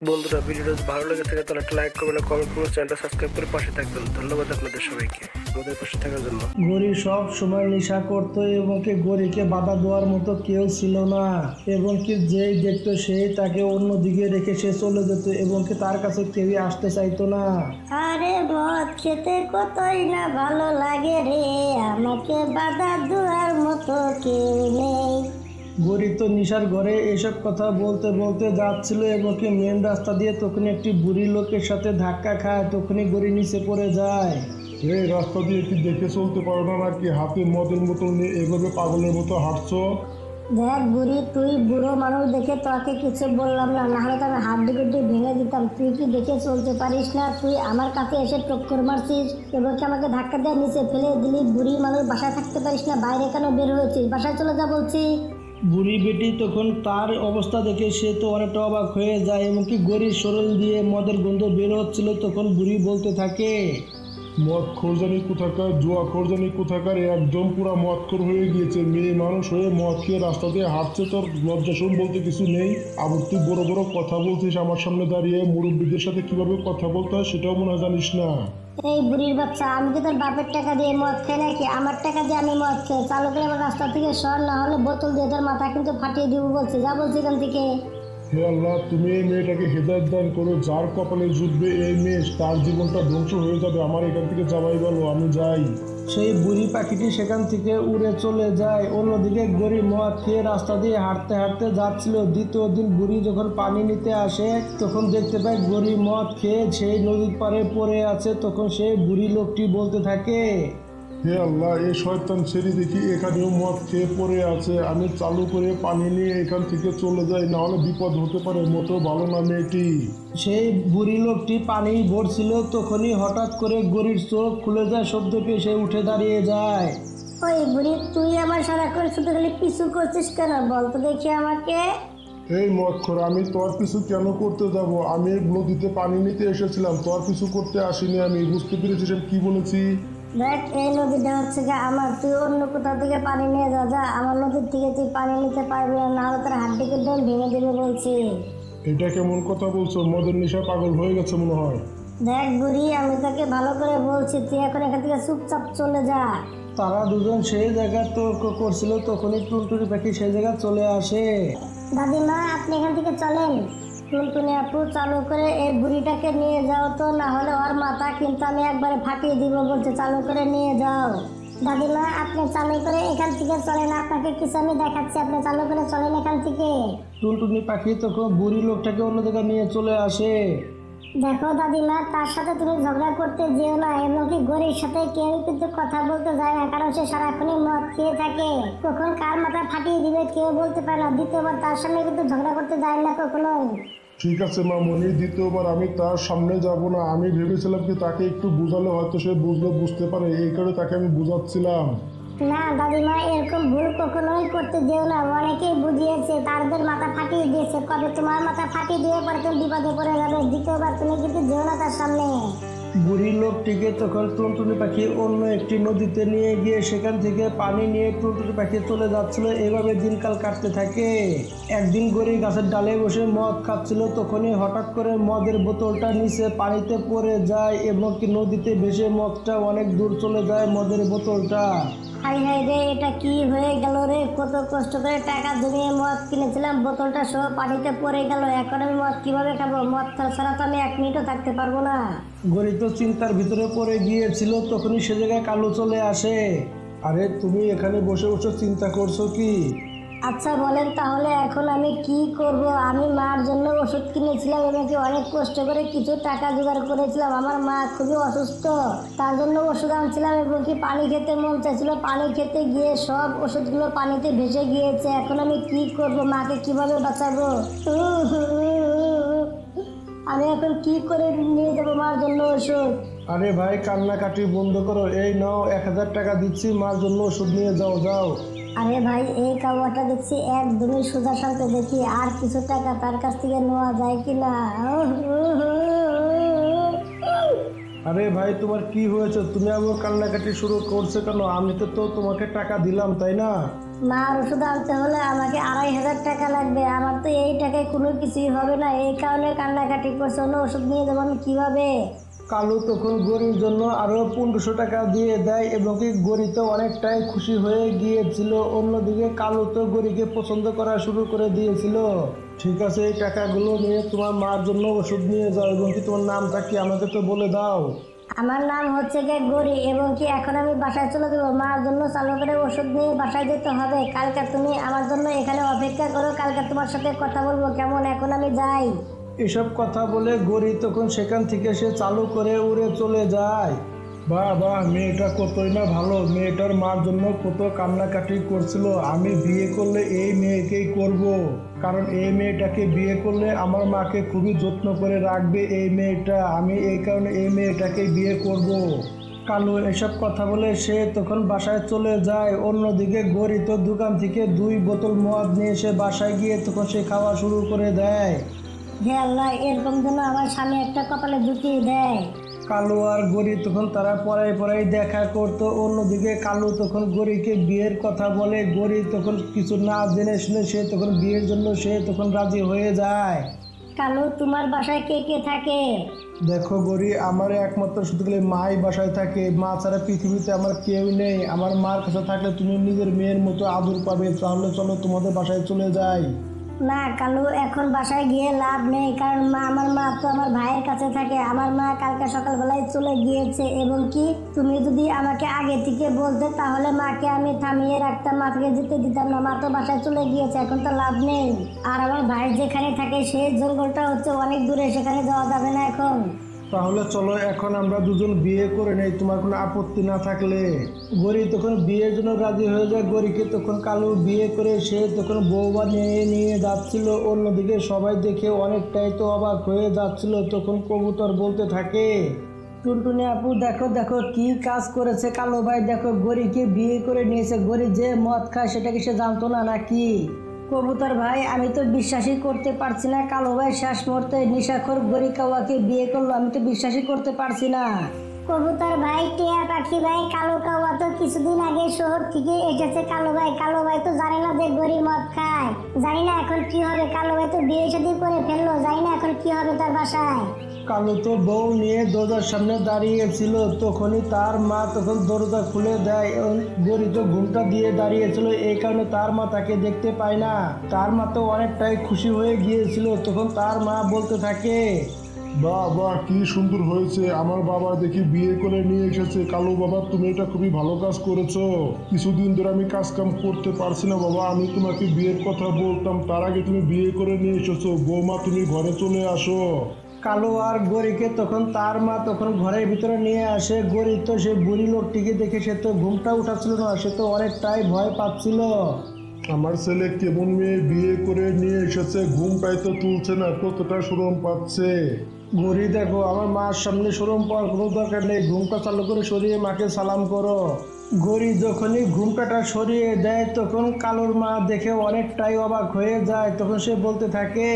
বন্ধুরা, ভিডিওটা যদি ভালো লেগে থাকে তাহলে একটা লাইক করবেন, কমেন্ট করবেন, চ্যানেলটা সাবস্ক্রাইব করে পাশে থাকবেন। ধন্যবাদ আপনাদের সবাইকে আমাদের পাশে থাকার জন্য। গরি সব সময় নেশা করতো এবং কি গরিকে বাধা দেওয়ার মতো কেউ ছিল না, এবং কি যেই দেখতো সেই তাকে অন্যদিকে রেখে সে চলে যেত এবং কি তার কাছে কেউই আসতে চাইতো না। আরে মদ খেতে কতই না ভালো লাগে রে, আমাকে বাধা দেওয়ার মতো কেউ নেই। গরি তো নিশার ঘরে এসব কথা বলতে বলতে যাচ্ছিল এবং কি মেন রাস্তা দিয়ে তখন একটি বুড়ি লোকের সাথে ধাক্কা খায়। তখনই গরি নিচে পড়ে যায়। এই রাস্তা দিয়ে কি দেখে চলতে পারো না নাকি? হাতে মদের বোতল নিয়ে এভাবে পাগলের মতো হাঁটছো? দেখ বুড়ি, তুই বুড়ো মানুষ দেখে তোকে কিছু বললাম না, নাহলে তো আমি হাত দুটো ভেঙে দিতাম। তুই কি দেখে চলতে পারিস না? তুই আমার কাছে এসে টক্কর মারছিস এবং কি আমাকে ধাক্কা দিয়ে নিচে ফেলে দিলি। বুড়ি মানুষ বাসায় থাকতে পারিস না? বাইরে কেন বের হয়েছিস? বাসায় চলে যা বলছি। বুড়ি বেটি তখন তার অবস্থা দেখে সে তো অনেকটা অবাক হয়ে যায় এবং কি গরির শরীর দিয়ে মদের গন্ধ বের হচ্ছিল। তখন বুড়ি বলতে থাকে, মদ খোরজানি কোথাকার, জুয়া খোরজানি কোথাকার, একদম পুরা মদখোর হয়ে গিয়েছে। মেয়ে মানুষ হয়ে মদ খেয়ে রাস্তা দিয়ে হাঁটছে, তোর লজ্জাশরম বলতে কিছু নেই? আবার তুই বড় বড় কথা বলছিস আমার সামনে দাঁড়িয়ে। মুরব্বীদের সাথে কিভাবে কথা বলতে হয় সেটাও মনে হয় জানিস না। এই বুড়ির বাচ্চা, আমি কি তোর বাপের টাকা দিয়ে মদ খাই নাকি? আমার টাকা দিয়ে আমি মদ খাই? চালু করে আমার রাস্তা থেকে সর, না হলে বোতল দিয়ে তোর মাথা কিন্তু ফাটিয়ে দিব বলছি। যা বলছি এখান থেকে। হে আল্লাহ, তুমি এই মেয়েটাকে হেদায়েত দান করো। যার কপালে জুটবে এই মেয়ে, তার জীবনটা ধ্বংস হয়ে যাবে। আমার এখান থেকে যাওয়াই ভালো, আমি যাই। সেই বুড়ি পাখিটি সেখান থেকে উড়ে চলে যায়। অন্যদিকে গরি মদ খেয়ে রাস্তা দিয়ে হাঁটতে হাঁটতে যাচ্ছিল। দ্বিতীয় দিন বুড়ি যখন পানি নিতে আসে তখন দেখতে পায় গরি মদ খেয়ে সেই নদীর পাড়ে পড়ে আছে। তখন সেই বুড়ি লোকটি বলতে থাকে, হে আল্লাহ, এই শয়তান ছেড়ে দেখি এখানেও মদ খেয়ে পড়ে আছে। আমি চালু করে পানি নিয়ে এখান থেকে চলে যাই, না হলে বিপদ হতে পারে। মোটেও ভালো না মেয়েটি। সেই বুড়ি লোকটি পানি ভরছিল। তখনই হঠাৎ করে গরির চোখ খুলে যায়। শব্দ পেয়ে সে উঠে দাঁড়িয়ে যায়। ওই বুড়ি, তুই আমার সারাক্ষণ শুধু খালি পিছু করছিস কেন? বল তো দেখি আমাকে। এই মদখোর, আমি তোর পিছু কেন করতে যাব? আমি নদীতে পানি নিতে এসেছিলাম, তোর পিছু করতে আসিনি। আমি বুঝতে পেরেছিস আমি কি বলেছি? দেখ, এই নদীটা হচ্ছে গিয়ে আমার। তুই অন্য কোথাও থেকে পানি নিয়ে যা। যা, আমার নদীর থেকে তুই পানি নিতে পারবি না, নাহলে তোর হাড্ডিকে ডোল ভেঙে দেবে বলছি। এটা কেমন কথা বলছো? মদের নেশা পাগল হয়ে গেছে মনে হয়। দেখ বুড়ি, আমি তোকে ভালো করে বলছি, তুই এখন এখান থেকে চুপচাপ চলে যা। তারা দুজন সেই জায়গায় তর্ক করছিল। তখনই টুনটুনি পাখি সেই জায়গায় চলে আসে। দাদিমা, আপনি এখান থেকে চলেন। টুনটুনি আপু, চালু করে এই বুড়িটাকে নিয়ে যাও তো, না হলে ওর মাথা কিন্তু আমি একবারে ফাটিয়ে দিব বলছে। চালু করে নিয়ে যাও। দাদিমা, আপনি চালু করে এখান থেকে চলেন, আপনাকে কিছু আমি দেখাচ্ছি। আপনি চালু করে চলেন এখান থেকে। টুনটুনি পাখি তখন বুড়ি লোকটাকে অন্য জায়গায় নিয়ে চলে আসে। দেখো দাদিমা, তার সাথে তুমি ঝগড়া করতে যেও না, এমনকি গরির সাথে কেউ কিন্তু কথা বলতে যায় না, কারণ সে সারাক্ষণই মদ খেয়ে থাকে। কখন কার মাথা ফাটিয়ে দিবে কেউ বলতে পারে না। দ্বিতীয়বার তার সামনে কিন্তু ঝগড়া করতে যায় না কখনোই। ঠিক আছে মামনি, দ্বিতীয়বার আমি তার সামনে যাব না। আমি ভেবেছিলাম কি তাকে একটু বুঝালে হয়তো সে বুঝতে পারে, এই কারণে তাকে আমি বুঝাচ্ছিলাম। না দাদিমা, এরকম ভুল কখনোই করতে যেও না। অনেকেই বুঝিয়েছে, তাদের মাথা ফাটিয়ে দিয়েছে। কবে তোমার মাথা ফাটিয়ে দিয়ে পরে তুমি বিপদে পড়ে যাবে। দ্বিতীয়বার তুমি কিন্তু যেও না তার সামনে। বুড়ি লোকটিকে তখন টুনটুনি পাখি অন্য একটি নদীতে নিয়ে গিয়ে সেখান থেকে পানি নিয়ে টুনটুনি পাখি চলে যাচ্ছিল। এভাবে দিনকাল কাটতে থাকে। একদিন গরি গাছের ডালে বসে মদ খাচ্ছিল। তখনই হঠাৎ করে মদের বোতলটা নিচে পানিতে পড়ে যায় এবং কি নদীতে ভেসে মদটা অনেক দূর চলে যায়। মদের বোতলটা, হাই হাই রে, এটা কি হয়ে গেল রে? কত কষ্ট করে টাকা জমিয়ে মদ কিনেছিলাম, বোতলটা সহ পানিতে পড়ে গেল। এখন আমি মদ কিভাবে খাবো? মদ ছাড়া তো আমি 1 মিনিটও থাকতে পারবো না। গরি তো চিন্তার ভিতরে পড়ে গিয়েছিল। তখনই সে জায়গায় কালু চলে আসে। আরে তুমি এখানে বসে বসে চিন্তা করছো কি? আচ্ছা বলেন তাহলে এখন আমি কি করব? আমি মার জন্য ওষুধ কিনেছিলাম এবং কি অনেক কষ্ট করে কিছু টাকা জোগাড় করেছিলাম। আমার মা খুবই অসুস্থ, তার জন্য ওষুধ আনছিলাম এবং কি পানি খেতে মন চাইছিল। পানি খেতে গিয়ে সব ওষুধগুলো পানিতে ভেসে গিয়েছে। এখন আমি কি করব? মাকে কিভাবে বাঁচাবো? আমি এখন কি করে নিয়ে যাবো মার জন্য ওষুধ? আরে ভাই, কান্নাকাটি বন্ধ করো। এই নাও 1000 টাকা দিচ্ছি, মার জন্য ওষুধ নিয়ে যাও যাও। আরে ভাই, এই কাওয়াটা দেখছি একদমই সোজা সাথে। দেখি আর কিছু টাকা তার কাছ থেকে নেওয়া যায় কিনা। আরে ভাই, তোমার কি হয়েছে? তুমি আবার কান্নাকাটি শুরু করছে কেন? আমি তো তোমাকে টাকা দিলাম, তাই না? মার ওষুধ আনতে হলে আমাকে 2,500 টাকা লাগবে। আমার তো এই টাকায় কোনো কিছুই হবে না, এই কারণে কান্নাকাটি করছে। অন্য ওষুধ নিয়ে যাবো আমি কিভাবে? কালু তখন গরির জন্য আরো 1500 টাকা দিয়ে দেয় এবং কি গরি তো অনেকটাই খুশি হয়ে গিয়েছিল। অন্যদিকে কালু তো গরিকে পছন্দ করা শুরু করে দিয়েছিল। ঠিক আছে, এই টাকাগুলো নিয়ে তোমার মার জন্য ওষুধ নিয়ে যাও এবং কি তোমার নামটা কি আমাকে তো বলে দাও। আমার নাম হচ্ছে গরি এবং কি এখন আমি বাসায় চলে যাবো। মার জন্য চালু করে ওষুধ নিয়ে বাসায় যেতে হবে। কালকে তুমি আমার জন্য এখানে অপেক্ষা করো, কালকে তোমার সাথে কথা বলবো, কেমন? এখন আমি যাই। এসব কথা বলে গরি তখন সেখান থেকে সে চালু করে উড়ে চলে যায়। বাহ বাহ, মেয়েটা কতই না ভালো। মেয়েটার মার জন্য কত কান্নাকাটি করছিল। আমি বিয়ে করলে এই মেয়েকেই করব, কারণ এই মেয়েটাকে বিয়ে করলে আমার মাকে খুবই যত্ন করে রাখবে এই মেয়েটা। আমি এই কারণে এই মেয়েটাকে বিয়ে করব। কালু এসব কথা বলে সে তখন বাসায় চলে যায়। অন্যদিকে গরি তো দোকান থেকে 2 বোতল মদ নিয়ে সে বাসায় গিয়ে তখন সে খাওয়া শুরু করে দেয়। হে আল্লাহ, এরকম যেন আমার স্বামী একটা কপালে ঢুকিয়ে দেয়। কালু আর গরি তখন তারা পরাই দেখা করতো। অন্যদিকে কালু তখন গরিকে বিয়ের কথা বলে। গরি তখন কিছু না জেনে শুনে সে তখন বিয়ের জন্য সে তখন রাজি হয়ে যায়। কালু, তোমার বাসায় কে কে থাকে? দেখো গরি, আমার একমাত্র শুধু গেলে মাই বাসায় থাকে। মা ছাড়া পৃথিবীতে আমার কেউ নেই। আমার মার কাছে থাকলে তুমি নিজের মেয়ের মতো আদর পাবে। তাহলে চলো তোমাদের বাসায় চলে যাই। না কালু, এখন বাসায় গিয়ে লাভ নেই, কারণ আমার মা তো আমার ভাইয়ের কাছে থাকে। আমার মা কালকে সকালবেলায় চলে গিয়েছে এবং কি তুমি যদি আমাকে আগে থেকে বলতে তাহলে মাকে আমি থামিয়ে রাখতাম, মাকে যেতে দিতাম না। মা তো বাসায় চলে গিয়েছে, এখন তো লাভ নেই। আর আমার ভাই যেখানে থাকে সেই জঙ্গলটা হচ্ছে অনেক দূরে, সেখানে যাওয়া যাবে না এখন। তাহলে চলো এখন আমরা দুজন বিয়ে করে নেই, তোমার কোনো আপত্তি না থাকলে। গরি তখন বিয়ের জন্য রাজি হয়ে যায়। গরিকে তখন কালু বিয়ে করে সে তখন বৌমা নিয়ে যাচ্ছিল। অন্যদিকে সবাই দেখে অনেকটাই তো অবাক হয়ে যাচ্ছিল। তখন কবুতর বলতে থাকে, টুনটুনি আপু দেখো দেখো কি কাজ করেছে কালু ভাই। দেখো গরিকে বিয়ে করে নিয়েছে। গরি যে মদ খায় সেটা কি সে জানতো না নাকি? কবুতর ভাই, আমি তো বিশ্বাসই করতে পারছি না। কালো ভাই শেষ মুহূর্তে নিশাখোর গরি কাওয়াকে বিয়ে করলো, আমি তো বিশ্বাসই করতে পারছি না। কবুতর ভাই, টিয়া পাখি ভাই, কালো কাওয়া তো কিছুদিন আগে শহর থেকে এসেছে। কালো ভাই তো জানে না যে গরি মদ খায়। জানি না এখন কি হবে। কালো ভাই তো বিয়ে শাদী করে ফেললো, জানি না এখন কি হবে তার বাসায়। কালু তো বউ নিয়ে দরজার সামনে দাঁড়িয়েছিল। তখনই তার মা তখন দরজা খুলে দেয়। গরি তো ঘুমটা দিয়ে দাঁড়িয়েছিল, এই কারণে তার মা তাকে দেখতে পায় না। তার মা তো অনেকটাই খুশি হয়ে গিয়েছিল। তখন তার মা বলতে থাকে, বাহ বাহ, কি সুন্দর হয়েছে। আমার বাবা দেখি বিয়ে করে নিয়ে এসেছে। কালু বাবা, তুমি এটা খুবই ভালো কাজ করেছো। কিছুদিন ধরে আমি কাজ কাম করতে পারছি না বাবা। আমি তোমাকে বিয়ের কথা বলতাম, তার আগে তুমি বিয়ে করে নিয়ে এসেছো। বৌমা, তুমি ঘরে চলে আসো। কালু আর গরিকে তখন তার মা তখন ঘরের ভিতরে নিয়ে আসে। গরি তো সে বুড়ি লোকটিকে দেখে সে তো ঘুমটা উঠাচ্ছিল না, সে তো অনেকটাই ভয় পাচ্ছিল। আমার ছেলে কেমন মেয়ে বিয়ে করে নিয়ে এসেছে, ঘুমটাই তো তুলছে না, কতটা শরম পাচ্ছে। গরি দেখো, আমার মার সামনে শরম পাওয়ার কোনো দরকার নেই। ঘুমটা চালু করে সরিয়ে মাকে সালাম করো। গরি যখনই ঘুমটাটা সরিয়ে দেয় তখন কালুর মা দেখে অনেকটাই অবাক হয়ে যায়। তখন সে বলতে থাকে,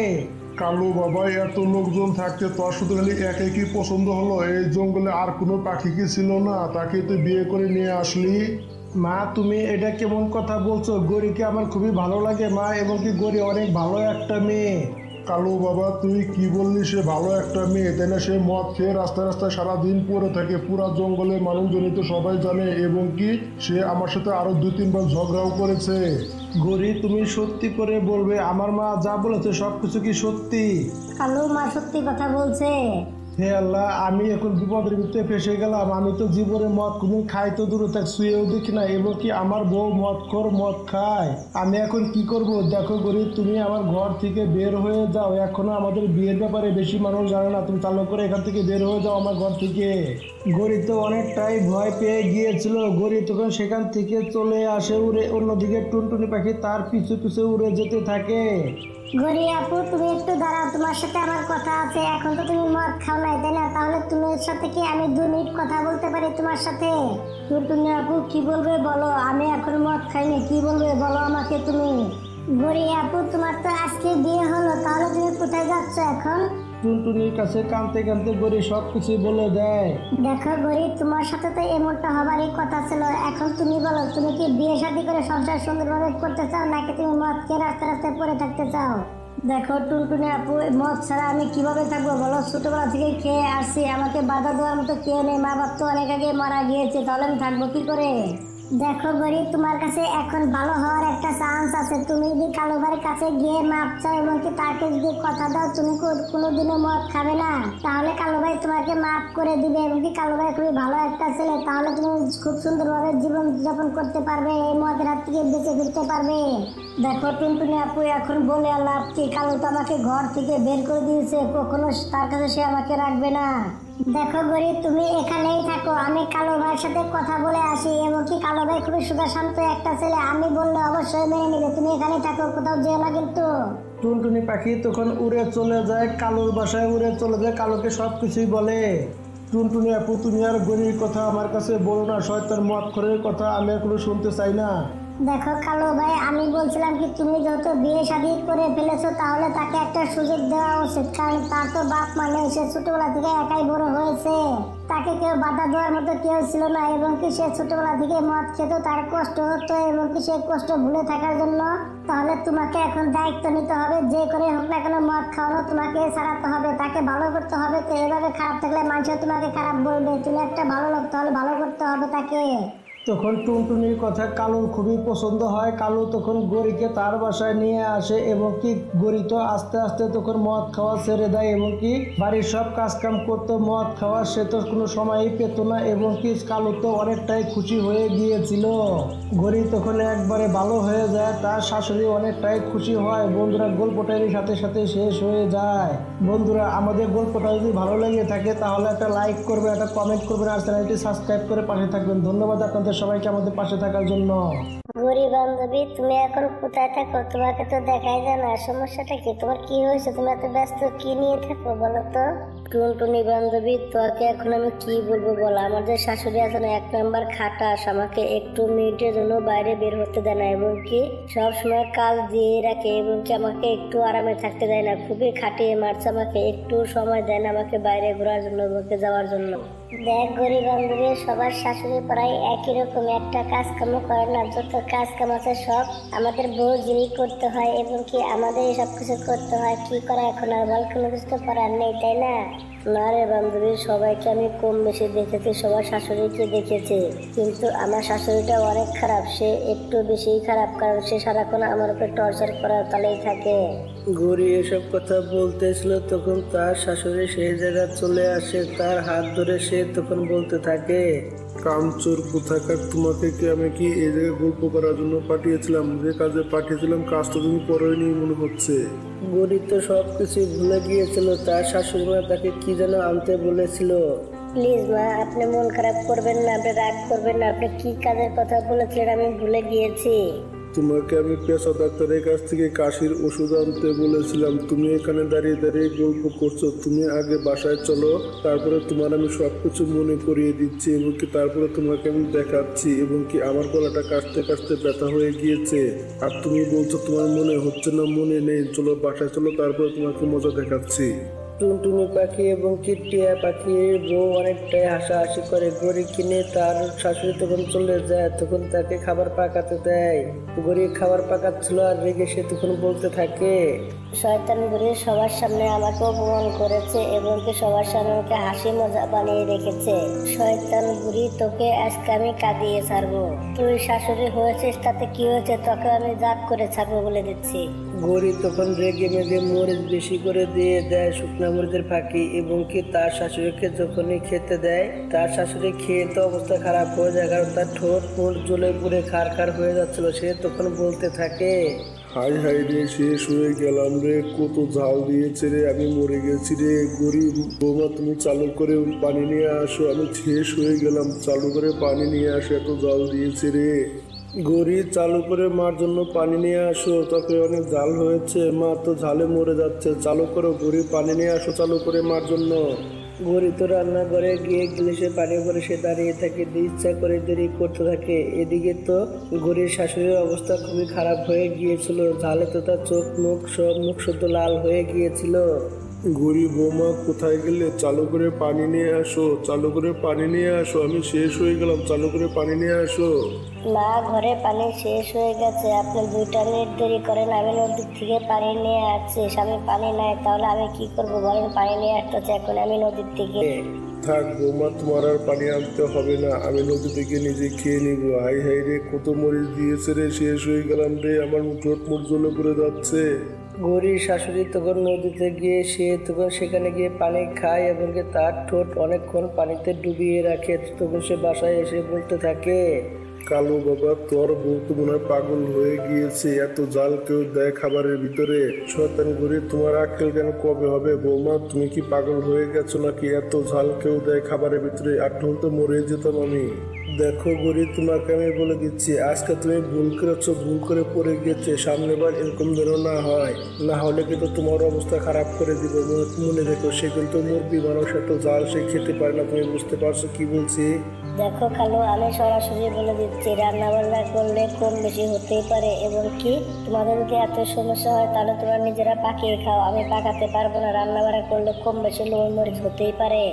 কালু বাবা, এত লোকজন থাকতে তোর শুধু খালি একাই কি পছন্দ হলো? এই জঙ্গলে আর কোনো পাখি কি ছিল না? তাকে তুই বিয়ে করে নিয়ে আসলি? মা তুমি এটা কেমন কথা বলছো? গরিকে আমার খুবই ভালো লাগে মা, এবং কি গরি অনেক ভালো একটা মেয়ে। কালু বাবা, তুই কি বললি? সে ভালো একটা মেয়ে, তাই না? সে মদ খেয়ে রাস্তায় রাস্তায় সারাদিন পড়ে থাকে, পুরা জঙ্গলে মানুষজনই তো সবাই জানে, এবং কি সে আমার সাথে আরো 2-3 বার ঝগড়াও করেছে। গরি তুমি সত্যি করে বলবে আমার মা যা বলেছে সবকিছু কি সত্যি? কালু, মা সত্যি কথা বলছে। হে আল্লাহ, আমি এখন বিপদের ভিতরে ফেসে গেলাম। আমি তো জীবনে মদ কোনদিন খাই তো দূরে থাক, শুয়েও দেখি না, এবং কি আমার বউ মদ খায়। আমি এখন কি করব? দেখো গরিব, তুমি আমার ঘর থেকে বের হয়ে যাও। এখনো আমাদের বিয়ের ব্যাপারে বেশি মানুষ জানে না, তুমি চালু করে এখান থেকে বের হয়ে যাও আমার ঘর থেকে। গরিব তো অনেকটাই ভয় পেয়ে গিয়েছিল। গরিব তখন সেখান থেকে চলে আসে উড়ে। অন্যদিকে টুনটুনি পাখি তার পিছু পিছু উড়ে যেতে থাকে। গরি আপু, তুমি একটু দাঁড়াও, তোমার সাথে আমার কথা আছে। এখন তো তুমি মদ খাও নাই, তাই না? তাহলে তোমার সাথে কি আমি 2 মিনিট কথা বলতে পারি তোমার সাথে? টুনটুনি আপু কি বলবে বলো? আমি এখন মদ খাইনি, কি বলবে বলো আমাকে তুমি। গরি আপু, তোমার তো আজকে বিয়ে হলো, তাহলে তুমি কোথায় যাচ্ছ এখন? টুনটুনির কাছে কাঁদতে কাঁদতে গরি সব কিছু বলে দেয়। দেখো গরিব, তোমার সাথে তো এমনটা হবারই কথা ছিল। এখন তুমি বলো, তুমি কি বিয়ে শাদী করে সংসার সুন্দরভাবে করতে চাও, নাকি তুমি মদ খেয়ে রাস্তায় রাস্তায় পড়ে থাকতে চাও? দেখো টুনটুনি আপু, মদ ছাড়া আমি কিভাবে থাকবো বলো? ছোটবেলা থেকে খেয়ে আসছি, আমাকে বাধা দেওয়ার মতো কেউ নেই। মা বাপ তো অনেক আগে মারা গিয়েছে, তাহলে আমি থাকবো কি করে? দেখো গরিব, তোমার কাছে এখন ভালো হওয়ার একটা চান্স আছে। তুমি যদি কালো ভাইয়ের কাছে গিয়ে মাপ চাও এবং কি তাকে যদি কথা দাও তুমি কোনোদিনও মদ খাবে না, তাহলে কালো ভাই তোমাকে মাফ করে দিবে। এবং কি কালো ভাই খুবই ভালো একটা ছেলে, তাহলে তুমি খুব সুন্দরভাবে জীবন যাপন করতে পারবে, এই মদের হাত থেকে বেঁচে ফিরতে পারবে। দেখো টুনটুনি আপু, এখন বলে আর লাভ কি? কালো তো আমাকে ঘর থেকে বের করে দিয়েছে, কখনো তার কাছে সে আমাকে রাখবে না। দেখো গরিব, তুমি এখানেই থাকো, আমি কালো ভাইয়ের সাথে কথা বলে আসি। এবং কি কালো ভাই খুবই সুদা শান্ত একটা ছেলে, আমি বললে অবশ্যই মেনে নেবে। তুমি এখানেই থাকো, কোথাও যেও না কিন্তু। টুনটুনি পাখি তখন উড়ে চলে যায়, কালোর বাসায় উড়ে চলে যায়, কালোকে সব কিছুই বলে। টুনটুনি আপু, তুমি আর গরির কথা আমার কাছে বলো না, শয়তান মদখোরের কথা আমি এখনো শুনতে চাই না। দেখো কালো ভাই, আমি বলছিলাম কি তুমি যেহেতু বিয়ে শাদী করে ফেলেছো, তাহলে তাকে একটা সুযোগ দেওয়া উচিত। কারণ তার তো বাপ মানে সে ছোটবেলা থেকে একাই বড় হয়েছে, তাকে কেউ বাধা দেওয়ার মতো কেউ ছিল না। এবং কি সে ছোটবেলা থেকে মদ খেত, তার কষ্ট হতো, এবং কি সে কষ্ট ভুলে থাকার জন্য তাহলে তোমাকে এখন দায়িত্ব নিতে হবে। যে করে হোক না কেন মদ খাওয়ানো তোমাকে ছাড়াতে হবে, তাকে ভালো করতে হবে। তো এভাবে খারাপ থাকলে মানুষ তোমাকে খারাপ বলবে, তুমি একটা ভালো লোক, তাহলে ভালো করতে হবে তাকে। তখন টুনটুনির কথা কালুর খুবই পছন্দ হয়। কালু তখন গরিকে তার বাসায় নিয়ে আসে এবং কি গরি তো আস্তে আস্তে তখন মদ খাওয়া ছেড়ে দেয় এবং কি বাড়ির সব কাজ কাম করতো। মদ খাওয়া সে তো কোনো সময়ই পেত না এবং কি কালু তো অনেকটাই খুশি হয়ে গিয়েছিল। গরি তখন একবারে ভালো হয়ে যায়, তার শাশুড়ি অনেকটাই খুশি হয়। বন্ধুরা, গল্পটার সাথে সাথে শেষ হয়ে যায়। বন্ধুরা, আমাদের গল্পটা যদি ভালো লেগে থাকে তাহলে একটা লাইক করবে, একটা কমেন্ট করবেন আর চ্যানেলটি সাবস্ক্রাইব করে পাশে থাকবেন। ধন্যবাদ আপনাদের সবাইকে আমাদের পাশে থাকার জন্য। গরিব বান্ধবী, তুমি এখন কোথায় থাকো? তোমাকে তো দেখাই যায় না, সমস্যাটা কি? তোমার কি হয়েছে? তুমি এত ব্যস্ত কি নিয়ে থাকো বলো তো? টুনটুনি বান্ধবী, তোকে এখন আমি কি বলবো বলো? আমাদের শাশুড়ি আছে না, এক নাম্বার খাটাস, আমাকে একটু মিনিটের জন্য বাইরে বের হতে দেয় না এবং কি সব সময় কাজ দিয়ে রাখে এবং কি আমাকে একটু আরামে থাকতে দেয় না। খুবই খাটিয়ে মারছে, আমাকে একটু সময় দেয় না আমাকে বাইরে ঘোরার জন্য, ঘুরতে যাওয়ার জন্য। দেখ গরিব বান্ধবী, সবার শাশুড়ি প্রায় একই রকম, একটা কাজ কাম করে না। যত কাজ কাম আছে সব আমাদের বউজিরই করতে হয় এবং কি আমাদের সব কিছু করতে হয়। কি করা এখন আর বল? কোনো কিছু তো করার নেই, তাই না? না রে বান্ধবী, সবাইকে আমি কম বেশি দেখেছি, সবার শাশুড়িকে দেখেছি, কিন্তু আমার শাশুড়িটা অনেক খারাপ। সে একটু বেশি খারাপ, কারণ সে সারাক্ষণ আমার উপর টর্চার করার তালেই থাকে। গরি এসব কথা বলতেছিল, তখন তার শাশুড়ি সেই জায়গায় চলে আসে, তার হাত ধরে সে তখন বলতে থাকে, কামচোর কোথাকার, তোমাকে কি আমি কি এই জায়গায় গল্প করার জন্য পাঠিয়েছিলাম? যে কাজে পাঠিয়েছিলাম কাজটা তুমি করোনি মনে হচ্ছে। গরি তো সবকিছু ভুলে গিয়েছিল, তার শাশুড়ি মা তাকে কি যেন আনতে বলেছিল। প্লিজ মা, আপনি মন খারাপ করবেন না, আপনি রাগ করবেন না। আপনি কি কাজের কথা বলেছিলেন আমি ভুলে গিয়েছি। তোমাকে আমি পেশা ডাক্তারের কাছ থেকে কাশির ওষুধ আনতে বলেছিলাম, তুমি এখানে দাঁড়িয়ে দাঁড়িয়ে গল্প করছো। তুমি আগে বাসায় চলো, তারপরে তোমার আমি সবকিছু মনে করিয়ে দিচ্ছি এবং কি তারপরে তোমাকে আমি দেখাচ্ছি। এবং কি আমার গলাটা কাশতে কাশতে ব্যথা হয়ে গিয়েছে, আর তুমি বলছো তোমার মনে হচ্ছে না, মনে নেই। চলো বাসায় চলো, তারপরে তোমাকে মজা দেখাচ্ছি। টুনটুনি পাখি এবং কি টিয়া পাখির বউ অনেকটাই হাসাহাসি করে। গরি কিনে তার শাশুড়ি তখন চলে যায়, তখন তাকে খাবার পাকাতে দেয়। গরি খাবার পাকাচ্ছিল আর রেগে সে তখন বলতে থাকে, শয়তান বুড়ি সবার সামনে আমাকে অপমান করেছে এবং কি সবার সামনে আমাকে হাসি মজা বানিয়ে রেখেছে। শয়তান বুড়ি, তোকে আজকে আমি কাঁদিয়ে ছাড়বো। তুই শাশুড়ি হয়েছিস তাতে কি হয়েছে? তোকে আমি জাত করে ছাড়বো বলে দিচ্ছি। গরি তখন রেগে মেগে মরিচ বেশি করে দিয়ে দেয়, শুকনা মরিচের ফাঁকি, এবং কি তার শাশুড়িকে যখনই খেতে দেয়, তার শাশুড়ি খেয়ে তো অবস্থা খারাপ হয়ে যায়, কারণ তার ঠোঁট মুখ জ্বলে পুড়ে খার হয়ে যাচ্ছিল। সে তখন বলতে থাকে, হাই হাই রে, শেষ হয়ে গেলাম রে, কত ঝাল দিয়েছে রে, আমি মরে গেছি রে। গরিব বৌমা, তুমি চালু করে পানি নিয়ে আসো, আমি শেষ হয়ে গেলাম, চালু করে পানি নিয়ে আসো, এত জাল দিয়েছে রে। গরি, চালু করে মার জন্য পানি নিয়ে আসো, তাকে অনেক ঝাল হয়েছে, মা তো ঝালে মরে যাচ্ছে, চালু করো গরি, পানি নিয়ে আসো চালু করে মার জন্য। গরি তো রান্নাঘরে গিয়ে গ্লাসে পানি ভরে সে দাঁড়িয়ে থাকে, ইচ্ছা করে দেরি করতে থাকে। এদিকে তো গরির শাশুড়ির অবস্থা খুবই খারাপ হয়ে গিয়েছিল, ঝালে তো তার চোখ মুখ সব মুখ শুদ্ধ লাল হয়ে গিয়েছিল। গরিব বৌমা কোথায় গেলে? চালু করে পানি নিয়ে আসো, চালু করে পানি নিয়ে আসো, আমি শেষ হয়ে গেলাম, চালু করে পানি নিয়ে আসো। মা, ঘরে পানি শেষ হয়ে গেছে, আপনি 2টা মিনিট দেরি করেন, আমি নদীর থেকে পানি নিয়ে আসছি। স্বামী পানি নাই, তাহলে আমি কি করবো বলেন? পানি নিয়ে আসতেছে এখন আমি নদীর থেকে। থাক বৌমা, তোমার আর পানি আনতে হবে না, আমি নদী থেকে নিজে খেয়ে নিব। হাই হাই রে, কত মরিচ দিয়েছে রে, শেষ হয়ে গেলাম রে, আমার ঠোঁট মুখ জ্বলে পড়ে যাচ্ছে। গৌরীর শাশুড়ি তখন নদীতে গিয়ে সে তখন সেখানে গিয়ে পানি খায় এবং কি তার ঠোঁট অনেকক্ষণ পানিতে ডুবিয়ে রাখে। তখন সে বাসায় এসে বলতে থাকে, কালু বাবা, তোর বউ তো মনে হয় পাগল হয়ে গিয়েছে, এত জাল কেউ দেয় খাবারের ভিতরে? শয়তান গরিব, তোমার আক্কেল কেন কবে হবে? বৌমা, তুমি কি পাগল হয়ে গেছো নাকি? এত ঝাল কেউ দেয় খাবারের ভিতরে? আর তো মরে যেতাম আমি। দেখো গরিব, তোমাকে আমি বলে দিচ্ছি, আজকে তুমি ভুল করেছো, ভুল করে পড়ে গিয়েছে, সামনেবার এরকম যেন না হয়, না হলে কিন্তু তোমার অবস্থা খারাপ করে দিব। মনে রেখো, সে কিন্তু মুরগি মানুষ, এত জাল সে খেতে পারে না। তুমি বুঝতে পারছো কি বলছি? দেখো কালু, আমি সরাসরি বলে দিচ্ছি, রান্না বান্না করলে কম বেশি হতেই পারে, এবং কি তোমাদের যদি এত সমস্যা হয় তাহলে তোমরা নিজেরা পাকিয়ে খাও, আমি পাকাতে পারবো না। রান্না বান্না করলে কম বেশি লবণ মরিচ হতেই পারে।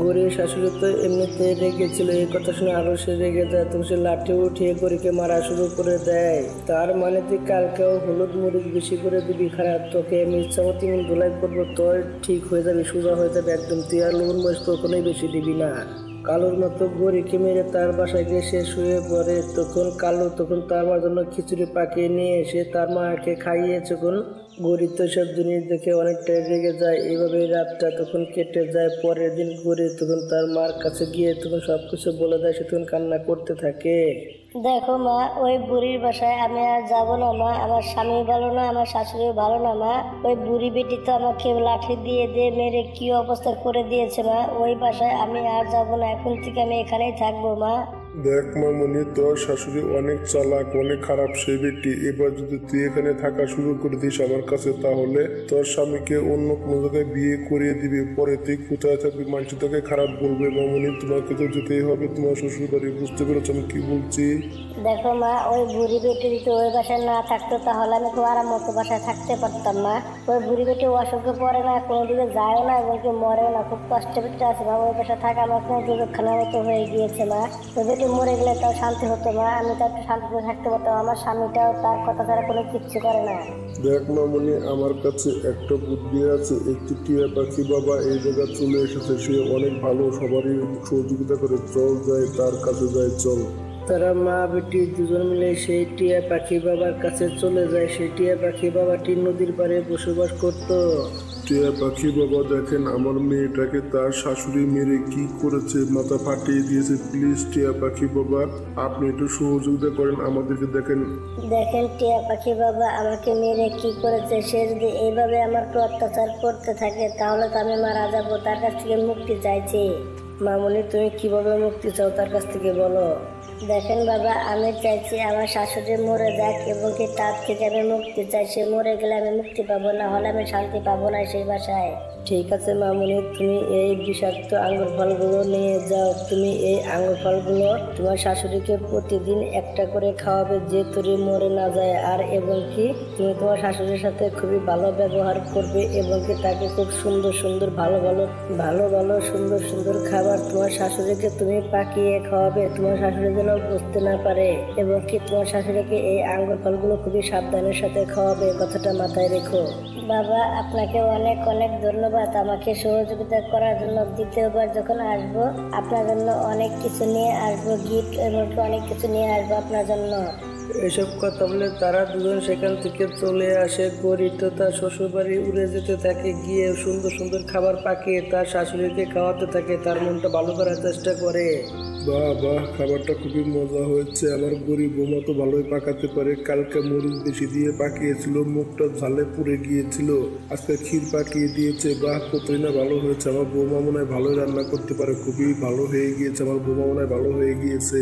গৌরীর শাশুড়ি তো এমনিতে রেগেছিল, এই কথা শুনে আরো সে রেগে যায়। তখন সে লাঠি উঠিয়ে গৌরীকে মারা শুরু করে দেয়। তার মানে তুই কালকেও হলুদ মরিচ বেশি করে দিবি, খারাপ তোকে আমি ইচ্ছা মতো ধুলাই করবো, তোর ঠিক হয়ে যাবে, সোজা হয়ে যাবে একদম। তুই আর লবণ মরিচ কখনোই বেশি দিবি না। কালুর মতো গৌরীকে মেরে তার বাসায় গিয়ে সে শুয়ে পড়ে। তখন কালু তার মার জন্য খিচুড়ি পাকিয়ে নিয়ে এসে তার মাকে খাইয়েছে। গৌরী তো সব জিনিস দেখে অনেকটাই রেগে যায়। এইভাবে রাতটা তখন কেটে যায়। পরের দিন গৌরী তখন তার মার কাছে গিয়ে সবকিছু বলে দেয়। সে তখন কান্না করতে থাকে। দেখো মা, ওই বুড়ির বাসায় আমি আর যাবো না মা, আমার স্বামী ভালো না, আমার শাশুড়িও ভালো না মা। ওই বুড়ি বেটি তো আমাকে লাঠি দিয়ে মেরে কি অবস্থা করে দিয়েছে মা। ওই বাসায় আমি আর যাবো না, এখন থেকে আমি এখানেই থাকবো মা। দেখ মামনি, তোর শাশুড়ি অনেক চালাক, অনেক খারাপ সেই বেটি। এবার যদি তুই এখানে থাকা শুরু করে দিস আমার কাছে, তাহলে তোর স্বামীকে অন্য কোনো জায়গায় বিয়ে করিয়ে দিবি। পরে তুই কোথায় থাকবি, মানুষ তোকে খারাপ বলবে। মামনি, তোমাকে তো যেতেই হবে তোমার শ্বশুর বাড়ি। বুঝতে পেরেছ আমি কি বলছি? দেখো মা, ওই বুড়ি বেটি যদি ওই বাসায় না থাকতো তাহলে আমি খুব আরাম মতো বাসায় থাকতে পারতাম মা। ওই বুড়ি বেটি অসুখে পড়ে না, কোনোদিকে যায় না এবং কি মরেও না, খুব কষ্টে পেতে আছে মা। ওই বাসায় থাকা আমার কোনো দুর্ঘটনার মতো হয়ে গিয়েছে মা। ওই বেটি মরে গেলে তাও শান্তি হতো মা, আমি তো একটু শান্তিতে থাকতে পারতাম। আমার স্বামীটাও তার কথা ছাড়া কোনো কিচ্ছু করে না। দেখ মামনি, আমার কাছে একটা বুদ্ধি আছে। একটি টিয়া পাখি বাবা এই জায়গায় চলে এসেছে, সে অনেক ভালো, সবারই সহযোগিতা করে। চল যাই, তার কাছে যাই, চল। তারা মা বেটি দুজন মিলে সেই টিয়া পাখি বাবার কাছে চলে যায়। সেই টিয়া পাখি বাবাটি নদীর পাড়ে বসবাস করত। টিয়া পাখি বাবা, দেখেন আমার মেয়েটাকে তার শাশুড়ি মেরে কি করেছে, মাথা ফাটিয়ে দিয়েছে। প্লিজ টিয়া পাখি বাবা, আপনি একটু সহযোগিতা করেন আমাদেরকে। দেখেন টিয়া পাখি বাবা আমাকে মেরে কি করেছে, সে যদি এইভাবে আমার উপর অত্যাচার করতে থাকে তাহলে তো আমি মারা যাবো। তার কাছ থেকে মুক্তি চাইছি। মামনি, তুমি কিভাবে মুক্তি চাও তার কাছ থেকে বলো। দেখেন বাবা, আমি চাইছি আমার শাশুড়ি মরে যাক এবং কি তার থেকে আমি মুক্তি চাই। সে মরে গেলে আমি মুক্তি পাবো, না হলে আমি শান্তি পাবো না সেই বাসায়। ঠিক আছে মামনি, তুমি এই বিষাক্ত আঙ্গুর ফলগুলো নিয়ে যাও। তুমি এই আঙ্গুর ফলগুলো তোমার শাশুড়িকে প্রতিদিন একটা করে খাওয়াবে, যে তোরে মরে না যায়। আর এবং কি তুমি তোমার শাশুড়ির সাথে খুবই ভালো ব্যবহার করবে এবং কি তাকে খুব সুন্দর সুন্দর ভালো ভালো সুন্দর সুন্দর খাবার তোমার শাশুড়িকে তুমি পাকিয়ে খাওয়াবে, তোমার শাশুড়ি যেন বুঝতে না পারে। এবং কি তোমার শাশুড়িকে এই আঙ্গুর ফলগুলো খুবই সাবধানের সাথে খাওয়াবে, কথাটা মাথায় রেখো। বাবা, আপনাকে অনেক অনেক ধন্যবাদ আমাকে সহযোগিতা করার জন্য। দ্বিতীয়বার যখন আসবো আপনার জন্য অনেক কিছু নিয়ে আসবো, গিফট এবং অনেক কিছু নিয়ে আসবো আপনার জন্য। এসব কথা বলে তারা দুজন সেখান থেকে চলে আসে। গৌরী তো তার শ্বশুর বাড়ি উড়ে যেতে থাকে, গিয়ে সুন্দর সুন্দর খাবার পাকিয়ে তার শাশুড়িকে খাওয়াতে থাকে, তার মনটা ভালো করার চেষ্টা করে। বাহ বাহ, খাবারটা খুবই মজা হয়েছে। আমার গরিব বৌমা তো ভালোই পাকাতে পারে। কালকে মরিচ বেশি দিয়ে পাকিয়েছিল, মুখটা ঝালে পুড়ে গিয়েছিল, আজকে ক্ষীর পাকিয়ে দিয়েছে। বাহ, কতই না ভালো হয়েছে। আমার বৌমা মনে হয় ভালোই রান্না করতে পারে, খুবই ভালো হয়ে গিয়েছে। আমার বৌমা মনে হয় ভালো হয়ে গিয়েছে।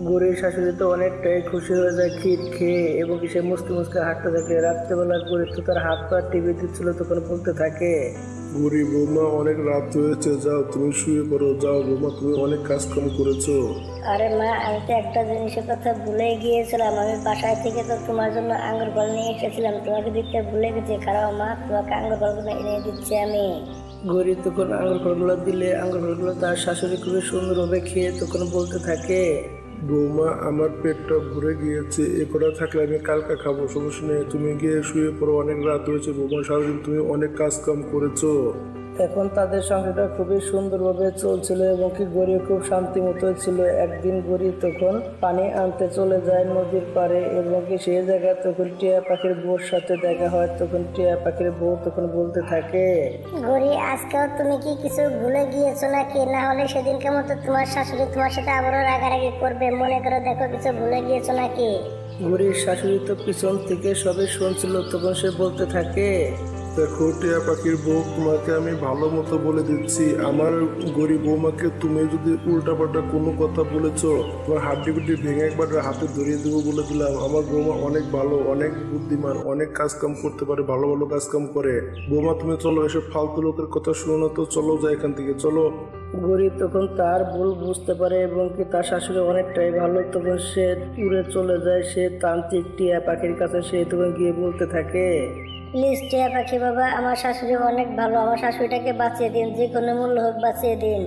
গৌরীর শাশুড়ি তো অনেকটাই খুশি হয়ে যায় ক্ষীর খেয়ে এবং সে মুসকে মুসকে হাঁটতে থাকে। রাত্রেবেলা গৌরী তো তার হাত পা টিভি দিচ্ছিল, তখন বলতে থাকে, গরিব বৌমা, অনেক রাত হয়েছে, যাও তুমি শুয়ে পড়ো। যাও বৌমা, তুমি অনেক কাজ কাম করেছো। আরে মা, আমি তো একটা জিনিসের কথা ভুলে গিয়েছিলাম। আমি বাসায় থেকে তো তোমার জন্য আঙ্গুর ফল নিয়ে এসেছিলাম, তোমাকে দিতে ভুলে গেছি। খারাপ মা, তোমাকে আঙ্গুর ফলগুলো এনে দিচ্ছি আমি। গরিব তখন আঙ্গুর ফলগুলো দিলে আঙ্গুর ফলগুলো তার শাশুড়ি খুবই সুন্দরভাবে খেয়ে তখন বলতে থাকে, বৌমা, আমার পেটটা ভরে গিয়েছে, এ কটা থাকলে আমি কালকে খাবো, সমস্যা নেই। তুমি গিয়ে শুয়ে পড়ো, অনেক রাত হয়েছে বৌমা, সারাদিন তুমি অনেক কাজ কাম করেছো। এখন তাদের সংসারটা খুবই সুন্দরভাবে চলছিল এবং কি গরিব খুব শান্তি মতো ছিল। একদিন গরিব তখন পানি আনতে চলে যায় নদীর পাড়ে এবং কি সেই জায়গায় তখন টিয়া পাখির বউর সাথে দেখা হয়। তখন টিয়া পাখির বউ তখন বলতে থাকে, গরি, আজকেও তুমি কি কিছু ভুলে গিয়েছো নাকি? না হলে সেদিনকে মতো তোমার শাশুড়ি তোমার সাথে আবারও রাগারাগি করবে। মনে করে দেখো, কিছু ভুলে গিয়েছো নাকি? গরির শাশুড়ি তো পিছন থেকে সবই শুনছিল। তখন সে বলতে থাকে, দেখো টিয়া পাখির বউ, তোমাকে আমি ভালো মতো বলে দিচ্ছি, আমার গরিব বৌমাকে তুমি যদি উল্টাপাল্টা কোনো কথা বলেছ, তোমার হাড্ডি পিড্ডি ভেঙে একবার হাতে ধরিয়ে দেবো বলে দিলাম। আমার বৌমা অনেক ভালো, অনেক বুদ্ধিমান, অনেক কাজ কাম করতে পারে, ভালো ভালো কাজ কাম করে। বৌমা তুমি চলো, এসব ফালতু লোকের কথা শুনো না তো, চলো যাই এখান থেকে, চলো। গরিব তখন তার ভুল বুঝতে পারে এবং কি তার শাশুড়ি অনেকটাই ভালো। তখন সে উড়ে চলে যায় সে তান্ত্রিক টিয়া পাখির কাছে। সে তখন গিয়ে বলতে থাকে, প্লিজ টিয়া পাখি বাবা, আমার শাশুড়ি অনেক ভালো, আমার শাশুড়িটাকে বাঁচিয়ে দিন, যে কোনো মূল্য হোক বাঁচিয়ে দিন।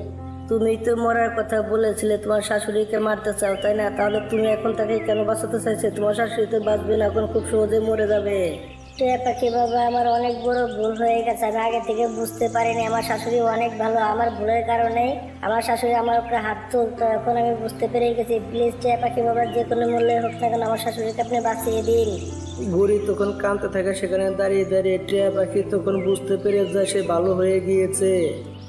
তুমি তো মরার কথা বলেছিলে, তোমার শাশুড়িকে মারতে চাও তাই না? তাহলে তুমি এখন তাকে কেন বাঁচাতে চাইছো? তোমার শাশুড়ি তো বাঁচবে না, এখন খুব সহজে মরে যাবে। টিয়া পাখি বাবা, আমার অনেক বড় ভুল হয়ে গেছে, আমি আগে থেকে বুঝতে পারিনি। আমার শাশুড়ি অনেক ভালো, আমার ভুলের কারণেই আমার শাশুড়ি আমার উপরে হাত তুলতো, এখন আমি বুঝতে পেরে গেছি। প্লিজ টিয়া পাখি বাবা, যে কোনো মূল্যে হোক না কেন আমার শাশুড়িকে আপনি বাঁচিয়ে দিন। গরিব তখন কাঁদতে থাকে সেখানে দাঁড়িয়ে দাঁড়িয়ে। টিয়া পাখি তখন বুঝতে পেরে যায় সে ভালো হয়ে গিয়েছে।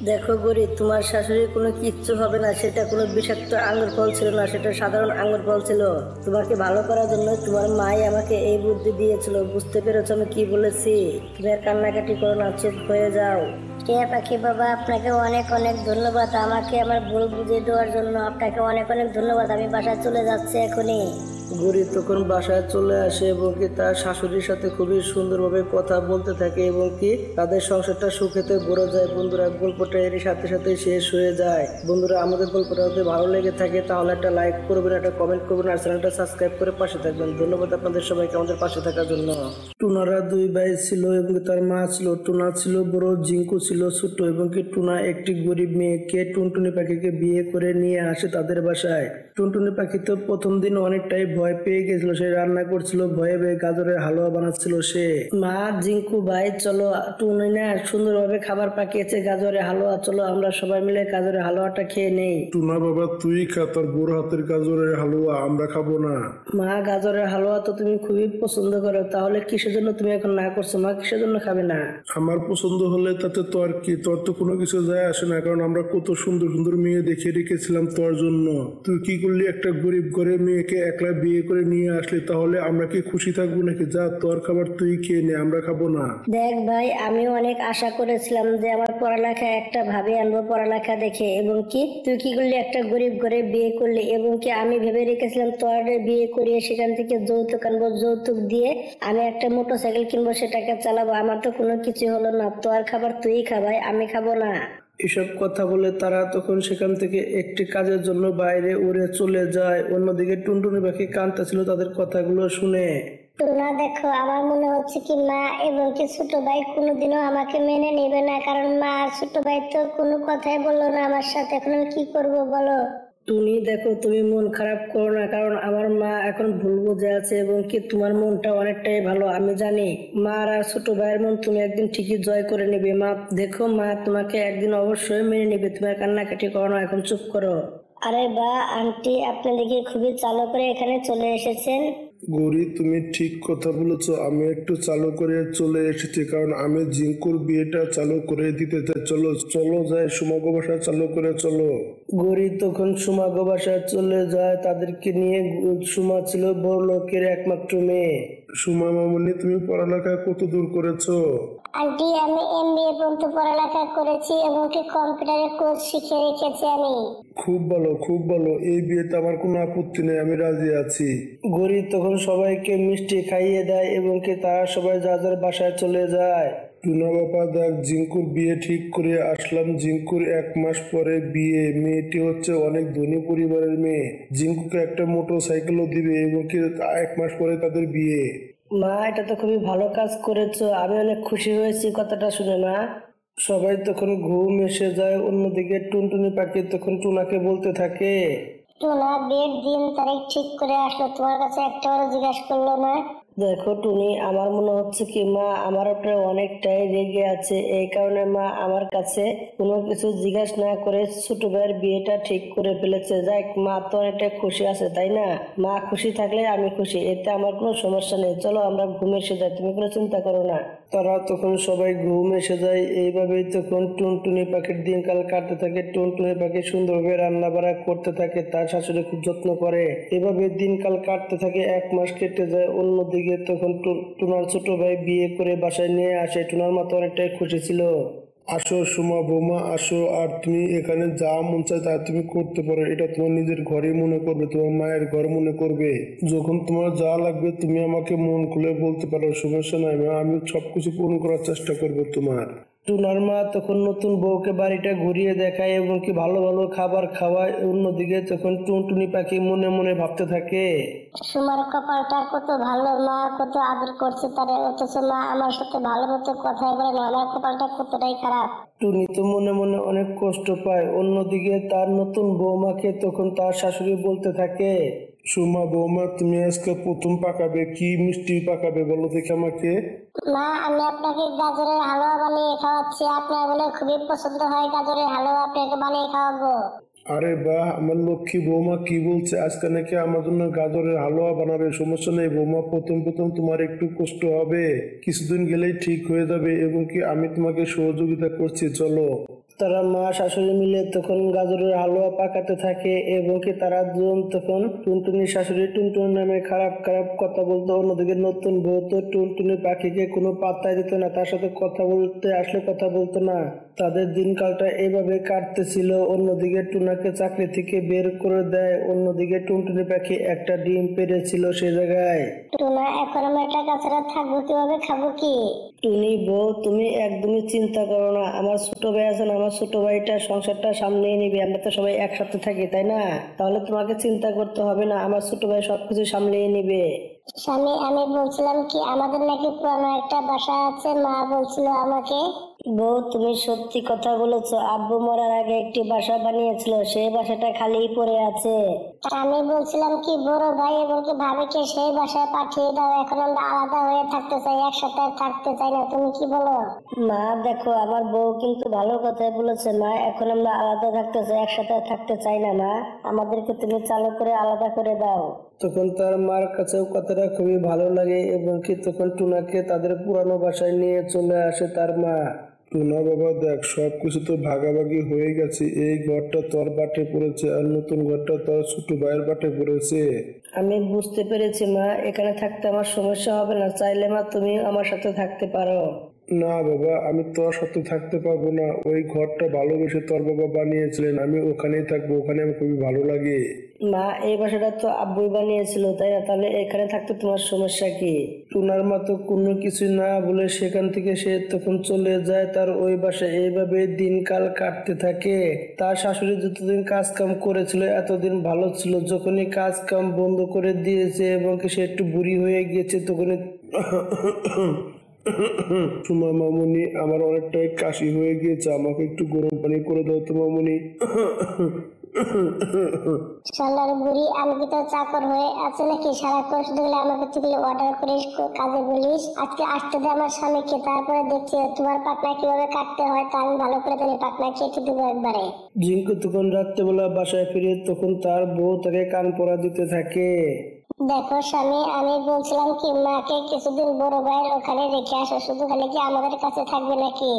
দেখো গরিব, তোমার শাশুড়ির কোনো কিচ্ছু হবে না। সেটা কোনো বিষাক্ত আঙ্গুর ফল ছিল না, সেটা সাধারণ আঙ্গুর ফল ছিল। তোমাকে ভালো করার জন্য তোমার মাই আমাকে এই বুদ্ধি দিয়েছিল। বুঝতে পেরেছো আমি কি বলেছি? তুমি আর কান্নাকাটি করো না, চুপ হয়ে যাও। টিয়া পাখি বাবা, আপনাকে অনেক অনেক ধন্যবাদ, আমাকে আমার ভুল বুঝিয়ে দেওয়ার জন্য আপনাকে অনেক অনেক ধন্যবাদ। আমি বাসায় চলে যাচ্ছি এখনই। গরিব তখন বাসায় চলে আসে এবং কি তার শাশুড়ির সাথে খুবই সুন্দরভাবে কথা বলতে থাকে এবং কি তাদের সংসারটা সুখেতে ভরে যায়। বন্ধুরা, গল্পটা এর সাথে সাথে শেষ হয়ে যায়। বন্ধুরা, আমাদের গল্পটা যদি ভালো লেগে থাকে তাহলে একটা লাইক করবেন, একটা কমেন্ট করবেন আর চ্যানেলটা সাবস্ক্রাইব করে পাশে থাকবেন। ধন্যবাদ আপনাদের সবাইকে আমাদের পাশে থাকার জন্য। টুনারা দুই ভাই ছিল এবং তার মা ছিল। টুনা ছিল বড়, জিঙ্কু ছিল ছোট এবং কি টুনা একটি গরিব মেয়েকে টুনটুনি পাখিকে বিয়ে করে নিয়ে আসে তাদের বাসায়। টুনটুনি পাখি তো প্রথম দিন অনেকটাই ভয় পেয়ে গেছিল। সে রান্না করছিল, ভয়ে ভয়ে গাজরের হালুয়া বানাচ্ছিল সে। মা, জিঙ্কু ভাই চলো, টুনি না সুন্দরভাবে খাবার পাকিয়েছে গাজরের হালুয়া, চলো আমরা সবাই মিলে গাজরের হালুয়াটা খেয়ে নেই। টুনা বাবা, তুই খা, তোর বোর হাতের গাজরের হালুয়া, আমরা খাবো না। মা, গাজরের হালুয়া তো তুমি খুবই পছন্দ করো, তাহলে কিসের জন্য তুমি এখন না করছো? মা, কিসের জন্য খাবে না? আমার পছন্দ হলে তাতে তোর কি, তোর তো কোনো কিছু যায় আসে না, কারণ আমরা কত সুন্দর সুন্দর মেয়ে দেখে রেখেছিলাম তোর জন্য। তুই কি করলি, একটা গরিব ঘরের মেয়েকে একলা বিয়ে করে নিয়ে আসলি, তাহলে আমরা কি খুশি থাকবো নাকি? যা, তোর খাবার তুই খেয়ে নে, আমরা খাবো না। দেখ ভাই, আমি অনেক আশা করেছিলাম যে আমার পড়ালেখা একটা ভাবে আনবো পড়ালেখা দেখে, এবং কি তুই কি করলি, একটা গরিব ঘরে বিয়ে করলি, এবং কি আমি ভেবে রেখেছিলাম তোর বিয়ে করিয়ে সেখান থেকে যৌতুক আনবো, যৌতুক দিয়ে আমি একটা মোটরসাইকেল কিনবো, সেটাকে চালাবো। আমার তো কোনো কিছু হলো না, তোর খাবার তুই খাবাই, আমি খাবো না। এসব কথা বলে তারা তখন সেখান থেকে একটি কাজের জন্য বাইরে উড়ে চলে যায়। অন্যদিকে টুনটুনি পাখি কাঁদতেছিল তাদের কথাগুলো শুনে। টুনা, দেখো, আমার মনে হচ্ছে কি মা এবং কি ছোট ভাই কোনোদিনও আমাকে মেনে নেবে না, কারণ মা আর ছোট ভাই তো কোনো কথাই বললো না আমার সাথে। এখন আমি কি করবো বলো? টুনি, দেখো তুমি মন খারাপ করো না, কারণ আমার মা এখন ভুল বুঝে আছে এবং কি তোমার মনটা অনেকটাই ভালো। আমি জানি মা আর ছোট ভাইয়ের মন তুমি একদিন ঠিকই জয় করে নেবে। মা, দেখো মা তোমাকে একদিন অবশ্যই মেনে নেবে। তোমার কান্নাকাটি করো না, এখন চুপ করো। আরে বা আন্টি, আপনি দেখি খুবই চালু করে এখানে চলে এসেছেন। গৌরী, তুমি ঠিক কথা বলেছ, আমি একটু চালু করে চলে এসেছি, কারণ আমি জিঙ্কুর বিয়েটা চালু করে দিতে চাই। চলো চলো যাই, সুমাগো বাসা চালু করে চলো। গৌরী তখন সুমাগো বাসায় চলে যায় তাদেরকে নিয়ে। সুমা ছিল বড় লোকের একমাত্র মেয়ে। সুমা মামনি, তুমি পড়ালেখা কত দূর করেছো? আন্টি, আমি এমবিএ পর্যন্ত পড়ালেখা করেছি এবং কি কম্পিউটারের কোর্স শিখে রেখেছি আমি। খুব ভালো, খুব ভালো, এই বিয়েতে আমার কোনো আপত্তি নেই, আমি রাজি আছি। গরিব তখন সবাইকে মিষ্টি খাইয়ে দেয় এবং কি তারা সবাই যার যার বাসায় চলে যায়। টুনা বাবা দেখ, জিঙ্কুর বিয়ে ঠিক করে আসলাম। জিঙ্কুর 1 মাস পরে বিয়ে। মেয়েটি হচ্ছে অনেক ধনী পরিবারের মেয়ে। জিঙ্কুকে একটা মোটর সাইকেলও দিবে এবং কি 1 মাস পরে তাদের বিয়ে। মা, এটা তো খুবই ভালো কাজ করেছো, আমি অনেক খুশি হয়েছি কথাটা শুনে। মা, সবাই তখন ঘুম এসে যায়। অন্যদিকে টুনটুনি পাখি তখন টুনাকে বলতে থাকে, টুনা বিয়ের দিন তারিখ ঠিক করে আসলো, তোমার কাছে একটাবারও জিজ্ঞাসা করলো না? দেখো টুনি, আমার মনে হচ্ছে কি মা আমার উপরে অনেকটাই রেগে আছে। এই কারণে মা আমার কাছে কোনো কিছু জিজ্ঞাসা না করে ছোট ভাইয়ের বিয়েটা ঠিক করে ফেলেছে। যাক, মা তো অনেকটা খুশি আছে, তাই না? মা খুশি থাকলে আমি খুশি, এতে আমার কোনো সমস্যা নেই। চলো আমরা ঘুমে এসে যাই, তুমি কোনো চিন্তা করো না। তারা তখন সবাই ঘুম এসে যায়। এইভাবেই তখন টুনটুনি পাখির দিনকাল কাটতে থাকে। টুনটুনি পাখি সুন্দরভাবে রান্না বাড়া করতে থাকে, তার শাশুড়ি খুব যত্ন করে। এভাবে দিনকাল কাটতে থাকে। 1 মাস কেটে যায়। অন্যদিকে তখন টুনার ছোট ভাই বিয়ে করে বাসায় নিয়ে আসে। টুনার মা তো অনেকটাই খুশি ছিল। আসো সুমা বৌমা, আসো। আর তুমি এখানে যা মন চায় তা তুমি করতে পারো। এটা তোমার নিজের ঘরই মনে করবে, তোমার মায়ের ঘর মনে করবে। যখন তোমার যা লাগবে তুমি আমাকে মন খুলে বলতে পারো, সমস্যা নাই মা, আমি সবকিছু পূরণ করার চেষ্টা করবো তোমার। টুনার মা তখন নতুন বউকে বাড়িটা ঘুরিয়ে দেখায় এবং কি ভালো ভালো খাবার খাওয়ায়। অন্যদিকে তখন টুনটুনি পাখি মনে মনে ভাবতে থাকে, সুমার কপালটা কত ভালো, মা কত আদর করছে তারে, অথচ মা আমার সাথে ভালো মতো কথা বলে না। আমার কপালটা কতটাই খারাপ। টুনি তো মনে মনে অনেক কষ্ট পায়। অন্যদিকে তার নতুন বৌমাকে তখন তার শাশুড়ি বলতে থাকে, সুমা বৌমা, তুমি আজকে প্রথম পাকাবে, কি মিষ্টি পাকাবে বলো দেখি আমাকে। মা, আমি আপনাকে গাজরের হালুয়া বানিয়ে খাওয়াচ্ছি, আপনার বলে খুবই পছন্দ হয় গাজরের হালুয়া, আপনাকে বানিয়ে খাওয়াবো। আরে বাহ, আমার লক্ষ্মী বৌমা কি বলছে, আজকে নাকি আমার জন্য গাজরের হালুয়া বানাবে। সমস্যা নেই বৌমা, প্রথম প্রথম তোমার একটু কষ্ট হবে, কিছুদিন গেলেই ঠিক হয়ে যাবে এবং কি আমি তোমাকে সহযোগিতা করছি, চলো। তারা মা শাশুড়ি মিলে তখন গাজরের হালুয়া পাকাতে থাকে এবং কি তারা দুজন তখন টুনটুনির শাশুড়ি টুনটুনি নামে খারাপ খারাপ কথা বলতো। অন্যদিকে নতুন বউ তো টুনটুনি পাখিকে কোনো পাত্তাই দিত না, তার সাথে কথা বলতে আসলে কথা বলতো না। তাদের দিনকালটা এইভাবে কাটতেছিল। অন্যদিকে টুনাকে চাকরি থেকে বের করে দেয়। অন্যদিকে টুনটুনি পাখি একটা ডিম পেড়েছিল সে জায়গায়। টুনা, এখন আমি একটা গাছরা থাকবো, কিভাবে খাবো কি? টুনি বউ, তুমি একদমই চিন্তা করো না, আমার ছোট ভাই আছে না, আমার ছোট ভাইটা সংসারটা সামলিয়ে নিবে। আমরা তো সবাই একসাথে থাকি, তাই না? তাহলে তোমাকে চিন্তা করতে হবে না, আমার ছোট ভাই সবকিছু সামলিয়ে নিবে। স্বামী, আমি বলছিলাম কি আমাদের নাকি পুরানো একটা বাসা আছে, মা বলছিল আমাকে। বউ, তুমি সত্যি কথা বলেছো, আব্বু মরার আগে একটি বাসা বানিয়েছিল, সেই বাসাটা খালিই পড়ে আছে। আমি বলছিলাম কি বড় ভাই এবং কি ভাবিকে সেই বাসায় পাঠিয়ে দাও, এখন আমরা আলাদা হয়ে থাকতে চাই, একসাথে থাকতে চাই না, তুমি কি বলো? মা দেখো, আমার বউ কিন্তু ভালো কথাই বলেছে মা, এখন আমরা আলাদা থাকতে চাই, একসাথে থাকতে চাই না মা, আমাদেরকে তুমি চালু করে আলাদা করে দাও। তখন তার মার কাছেও কথাটা খুবই ভালো লাগে এবং কি তখন টুনাকে তাদের পুরানো বাসায় নিয়ে চলে আসে তার মা। টুনা বাবা দেখ, সবকিছু তো ভাগাভাগি হয়ে গেছে। এই ঘরটা তোর বাটে পড়েছে আর নতুন ঘরটা তোর ছোট ভাইয়ের বাটে পড়েছে। আমি বুঝতে পেরেছি মা, এখানে থাকতে আমার সমস্যা হবে না, চাইলে মা তুমি আমার সাথে থাকতে পারো। না বাবা, আমি তোর সাথে থাকতে পারবো না। ওই ঘরটা ভালোবেসে তোর বাবা বানিয়েছিলেন, আমি ওখানেই থাকবো, ওখানে আমার খুবই ভালো লাগে। মা, এই বাসাটা তো আব্বুই বানিয়েছিল, তাই না? তাহলে এখানে থাকতে তোমার সমস্যা কি? টুনার মা তো কোনো কিছু না বলে সেখান থেকে সে তখন চলে যায় তার ওই বাসায়। এইভাবে দিনকাল কাটতে থাকে। তার শাশুড়ি যতদিন কাজ কাম করেছিল এতদিন ভালো ছিল, যখনই কাজ কাম বন্ধ করে দিয়েছে এবং সে একটু বুড়ি হয়ে গিয়েছে তখনই সুমা মামুনি, আমার অনেকটাই কাশি হয়ে গিয়েছে, আমাকে একটু গরম পানি করে দাও তো মামুনি। শালার বুড়ি, আমি কি তোর চাকর হয়ে আছে নাকি? সারাক্ষণ শুধু আমাকে তুই অর্ডার করিস, কাজে বলিস। আজকে আসতে দে আমার স্বামীকে, তারপরে দেখছি তোমার পাটনা কিভাবে কাটতে হয়, তা আমি ভালো করে জানি, পাটনা কেটে দেবো একবারে। জিঙ্কু তখন রাত্রেবেলা বাসায় ফিরে তখন তার বউ তাকে কান পড়া দিতে থাকে। দেখো স্বামী, আমি বলছিলাম কি মাকে কিছুদিন বড় ভাইয়ের ওখানে রেখে আসো, শুধু খালি কি আমাদের কাছে থাকবে নাকি?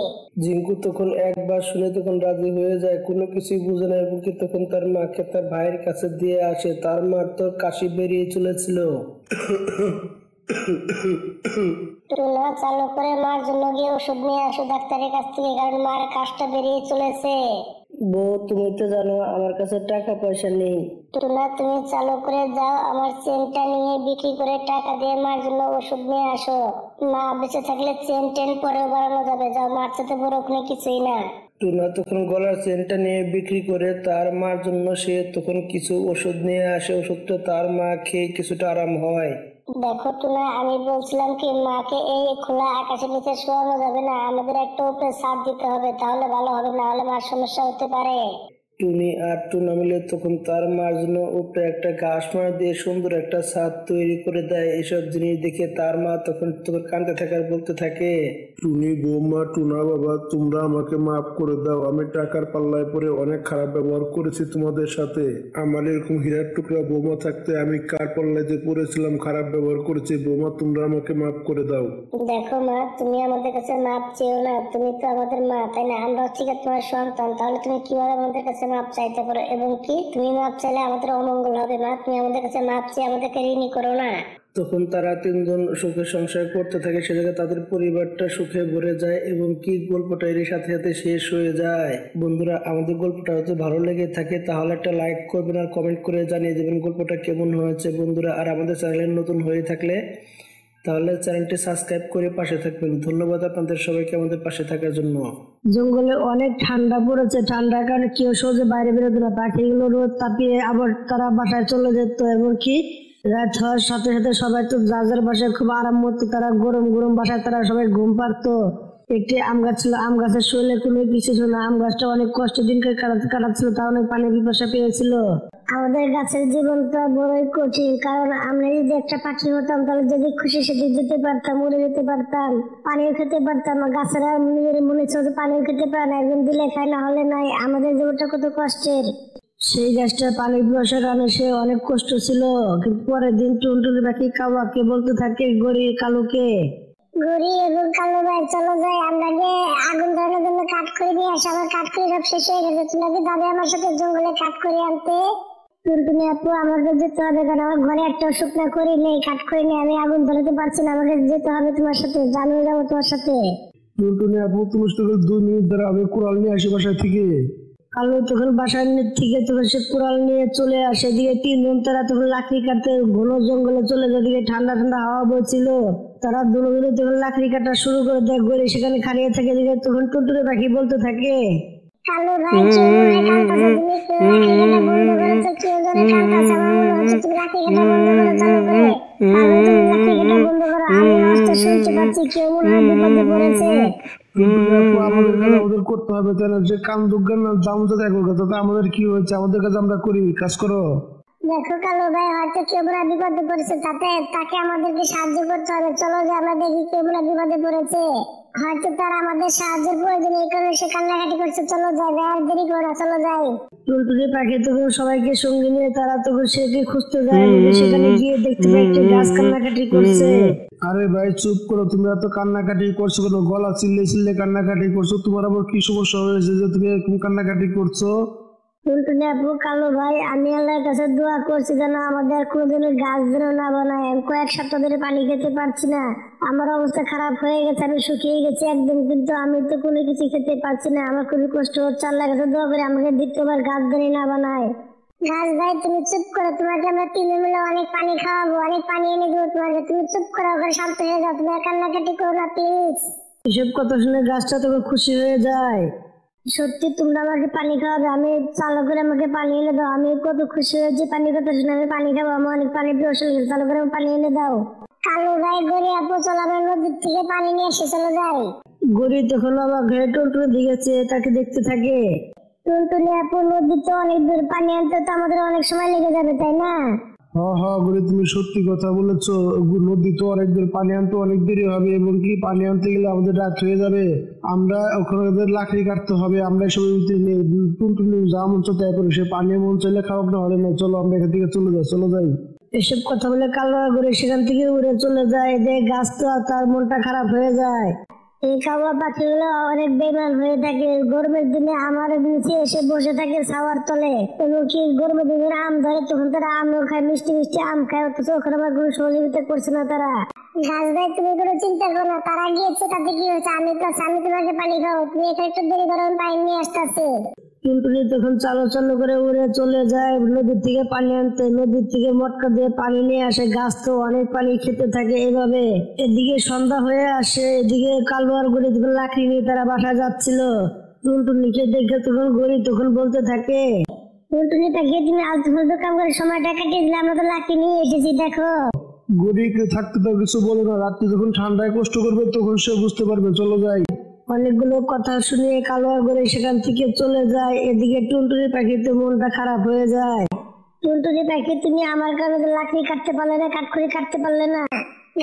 জিঙ্কু তখন একবার শুনে তখন রাজি হয়ে যায়, কোনো কিছুই বুঝে না এবং তখন তার মাকে তার ভাইয়ের কাছে দিয়ে আসে। তার মার তো কাশি বেরিয়ে চলেছিল। টুনা, চালু করে মার জন্য গিয়ে ওষুধ নিয়ে আসো ডাক্তারের কাছ থেকে, কারণ মার কাশটা বেরিয়ে চলেছে। বউ, তুমি তো জানো আমার কাছে টাকা পয়সা নেই। টুনা, তুমি চালু করে যাও, আমার চেনটা নিয়ে বিক্রি করে টাকা দিয়ে মার জন্য ওষুধ নিয়ে আসো। মা বেঁচে থাকলে চেন টেন পরেও বাড়ানো যাবে। যাও, মার সাথে বড় কোনো কিছুই না। টুনা তখন গলার চেনটা নিয়ে বিক্রি করে তার মার জন্য সে তখন কিছু ওষুধ নিয়ে আসে। ওষুধটা তার মা খেয়ে কিছুটা আরাম হয়। দেখো টুনা, আমি বলছিলাম কি, মাকে এই খোলা আকাশের নিচে শোয়ানো যাবে না, আমাদের একটা উপরে ছাদ দিতে হবে, তাহলে ভালো হবে, না হলে মার সমস্যা হতে পারে। টুনি আর টুনা মিলে তখন তার মার জন্য উপরে একটা ঘাস মারা দিয়ে সুন্দর একটা ছাদ তৈরি করে দেয়। এসব জিনিস দেখে তার মা তখন কাঁদতে থাকে আর বলতে থাকে, টুনি বৌমা, টুনা বাবা, তোমরা আমাকে মাফ করে দাও। আমি টাকার পাল্লায় পরে অনেক খারাপ ব্যবহার করেছি তোমাদের সাথে। আমার এরকম হীরার টুকরা বৌমা থাকতে আমি কার পাল্লায় যে পড়েছিলাম, খারাপ ব্যবহার করেছি। বৌমা, তোমরা আমাকে মাফ করে দাও। দেখো মা, তুমি আমাদের কাছে মাপ চেও না, তুমি তো আমাদের মা, তাই না? আমরা হচ্ছে তোমার সন্তান, তাহলে তুমি কিভাবে আমাদের কাছে মাপ চাইতে পারো? এবং কি তুমি মাপ চাইলে আমাদের অমঙ্গল হবে। মা, তুমি আমাদের কাছে মাপ চেয়ে আমাদেরকে ঋণী করো না। তখন তারা তিনজন সুখে সংসার করতে থাকে। সে জায়গায় তাদের পরিবারটা সুখে ভরে যায় এবং কি গল্পটা এর সাথে সাথে শেষ হয়ে যায়। বন্ধুরা, আমাদের গল্পটা হয়তো ভালো লেগে থাকে তাহলে একটা লাইক করবেন আর কমেন্ট করে জানিয়ে দেবেন গল্পটা কেমন হয়েছে বন্ধুরা। আর আমাদের চ্যানেলে নতুন হয়ে থাকলে তাহলে চ্যানেলটি সাবস্ক্রাইব করে পাশে থাকবেন। ধন্যবাদ আপনাদের সবাইকে আমাদের পাশে থাকার জন্য। জঙ্গলে অনেক ঠান্ডা পড়েছে, ঠান্ডার কারণে কেউ সহজে বাইরে বেরোতো না। পাখিগুলো রোদ তাপিয়ে আবার তারা বাসায় চলে যেত এবং কি রাত হওয়ার সাথে সাথে সবাই তো যার যার বাসায় খুব আরাম করতো। তারা গরম গরম বাসায় তারা সবাই ঘুম পারতো। একটি আম গাছ ছিল, আম গাছের শরীরে কোনো কিছু ছিল না। আম গাছটা অনেক কষ্ট দিনকে কাটাচ্ছিল, তা অনেক পানি পিপাসা পেয়েছিল। আমাদের গাছের জীবনটা বড়ই কঠিন, কারণ আমরা যদি একটা পাখি হতাম তাহলে যদি খুশি সেদিকে যেতে পারতাম, উড়ে যেতে পারতাম, পানিও খেতে পারতাম। গাছেরা নিজের মনে হচ্ছে পানিও খেতে পারে না, একদম দিলে খায়, না হলে নাই। আমাদের জীবনটা কত কষ্টের। সেই গাছটার পানি পিপাসার কারণে সে অনেক কষ্ট ছিল। কিন্তু পরের দিন টুনটুনি পাখি কাউকে বলতে থাকে গড়ি কালুকে, গড়ি এবং কালো ভাই, চলো যাই, আমরা যে আগুন ধরানোর জন্য কাঠ খড়ি নিয়ে আসি। আমার কাঠ খড়ি সব শেষ হয়ে গেছে, তুমি কি যাবে আমার সাথে জঙ্গলে কাঠ খড়ি আনতে? টুনটুনি আপু, আমাকে যেতে হবে, কারণ আমার ঘরে একটা শুকনা খড়ি নেই, কাঠ খড়ি নেই, আমি আগুন ধরাতে পারছি না। আমাকে যেতে হবে তোমার সাথে, আমিও যাবো তোমার সাথে। টুনটুনি আপু, তুমি তো 2 মিনিট ধরে আমি কুড়াল নিয়ে আসি বাসা থেকে। কালু তখন বাসার থেকে তখন সে কুড়াল নিয়ে চলে আসে। দিকে তিনজন তারা তখন লাকড়ি কাটতে ঘন জঙ্গলে চলে যায়। দিকে ঠান্ডা ঠান্ডা হাওয়া বইছিল। তারা দুজনে তখন লাকড়ি কাটা শুরু করে দেয়। গড়ি সেখানে খাড়িয়ে থাকে। দিকে তখন টুনটুনি পাখি বলতে থাকে, কালো ভাই, কেউ মনে হয় কাঁদতাছে, তুমি একটু লাকড়ি কাটা বন্ধ করো তো, কেউ যেন কাঁদতাছে, আমার মনে হচ্ছে তুমি লাকড়ি কাটা বন্ধ করো, চালু করে। কালো, তুমি লাকড়ি কাটা বন্ধ করো, আমি আওয়াজটা শুনতে পাচ্ছি, কেউ মনে হয় বিপদে পড়েছে। আমাদের কাছে ওদের করতে হবে, তাই না? যে কাম দুর্গান দাম তো দেখো, তাতে আমাদের কি হয়েছে? আমাদের কাছে আমরা করি, কাজ করো। দেখো কালো ভাই, হয়তো কেউ মনে হয় বিপদে পড়েছে, তাকে আমাদেরকে সাহায্য করতে হবে। চলো যে আমরা দেখি কেউ মনে হয় বিপদে পড়েছে। হয়তো তারা আমাদের সাহায্যের প্রয়োজন, এই কারণে সে কান্নাকাটি করছে। চলো যাই, আর দেরি করো না, চলো যাই। টুনটুনি পাখি তখন সবাইকে সঙ্গে নিয়ে তারা তখন সেকে খুঁজতে যায় এবং সেখানে গিয়ে দেখতে পায় একটি গাছ কান্নাকাটি করছে। আরে ভাই চুপ করো, তুমি এত কান্নাকাটি করছো কেন? গলা চিল্লে চিল্লে কান্নাকাটি করছো, তোমার আবার কি সমস্যা হয়েছে যে তুমি এরকম কান্নাকাটি করছো? টুনটুনি আপু, কালো ভাই, আমি আল্লাহর কাছে দোয়া করছি যেন আমাদের কোনোদিনও গাছ যেন না বানায়। আমি কয়েক সপ্তাহ ধরে পানি খেতে পারছি না, আমার অবস্থা খারাপ হয়ে গেছে, আমি শুকিয়ে গেছি একদম। কিন্তু আমি তো কোনো কিছু খেতে পারছি না, আমার খুবই কষ্ট হচ্ছে। আল্লাহর কাছে দোয়া করে আমাকে দ্বিতীয়বার গাছ যেন না বানায়। গাছ ভাই, তুমি চুপ করো, তোমাকে আমরা তিনজন মিলে অনেক পানি খাওয়াবো, অনেক পানি এনে দেবো তোমাকে। তুমি চুপ করো, ওখানে শান্ত হয়ে যাও, তুমি আর কান্নাকাটি করো না প্লিজ। এসব কথা শুনে গাছটা তখন খুশি হয়ে যায়। সত্যি তোমরা আমাকে পানি খাওয়াবে? আমি চালু করে আমাকে পানি এনে দাও, আমি কত খুশি হয়েছি পানি কথা শুনে। আমি পানি খাবো, আমার অনেক পানি পিপাসা লেগেছে, চালু করে পানি এনে দাও। কালু ভাই, গড়ি আপু, চলো আমরা নদীর থেকে পানি নিয়ে এসে চলে যাই। গড়ি তখন আবার ঘরে টুনটুনি দিয়েছে, তাকে দেখতে থাকে। টুনটুনি আপু, নদীতে অনেক দূর, পানি আনতে তো আমাদের অনেক সময় লেগে যাবে, তাই না? হ্যাঁ হ্যাঁ গড়ি, তুমি সত্যি কথা বলেছো। নদী তো অনেক দূর, পানি আনতে অনেক দেরি হবে এবং কি পানি আনতে গেলে আমাদের রাত হয়ে যাবে। আমরা ওখানে লাকড়ি কাটতে হবে। আমরা সবাই টুনটুনি যা মন চায় তাই করি, সে পানি মন চাইলে খাওয়াক, না হলে না। চলো আমরা এখান থেকে চলে যাই, চলে যাই। এসব কথা বলে কালো ঘুরে সেখান থেকে উড়ে চলে যায়। দেখ গাছ তো তার মনটা খারাপ হয়ে যায়। এই কাওয়া পাখিগুলো অনেক বেমান হয়ে থাকে। গরমের দিনে আমার নিচে এসে বসে থাকে ছাওয়ার তলে, এবং কি গরমের দিনে আম ধরে, তখন তারা আমও খায়, মিষ্টি মিষ্টি আম খায়, অথচ ওখানে আমার কোনো সহযোগিতা করছে না তারা। গাছ ভাই, তুমি কোনো চিন্তা করো না, তারা গিয়েছে তাতে কি হয়েছে, আমি তোমাকে পানি খাবো, তুমি এখানে একটু দেরি করো, আমি পানি নিয়ে আসতেছি। টুনটুনি তখন চালো চালো করে উড়ে চলে যায় নদীর থেকে পানি আনতে। নদীর থেকে মটকা দিয়ে পানি নিয়ে আসে। গাছ তো অনেক পানি খেতে থাকে এইভাবে। এদিকে সন্ধ্যা হয়ে আসে, এদিকে কালু আর গড়ি তখন লাকড়ি নিয়ে তারা বাসা যাচ্ছিল। টুনটুনিকে দেখে তখন গড়ি তখন বলতে থাকে, টুনটুনি পাখি তুমি আলতু ফালতু কাম করে সময়টা কাটিয়ে দিলে, আমরা তো লাকড়ি নিয়ে এসেছি দেখো। গরিকে থাকতে তো কিছু বলে না, রাত্রে যখন ঠান্ডায় কষ্ট করবে তখন সে বুঝতে পারবে। চলো যাই। অনেকগুলো কথা শুনিয়ে কালো আর গড়ি সেখান থেকে চলে যায়। এদিকে টুনটুনি পাখিতে মনটা খারাপ হয়ে যায়। টুনটুনি পাখি তুমি আমার কারণে লাকড়ি কাটতে পারলে না, কাঠখড়ি কাটতে পারলে না।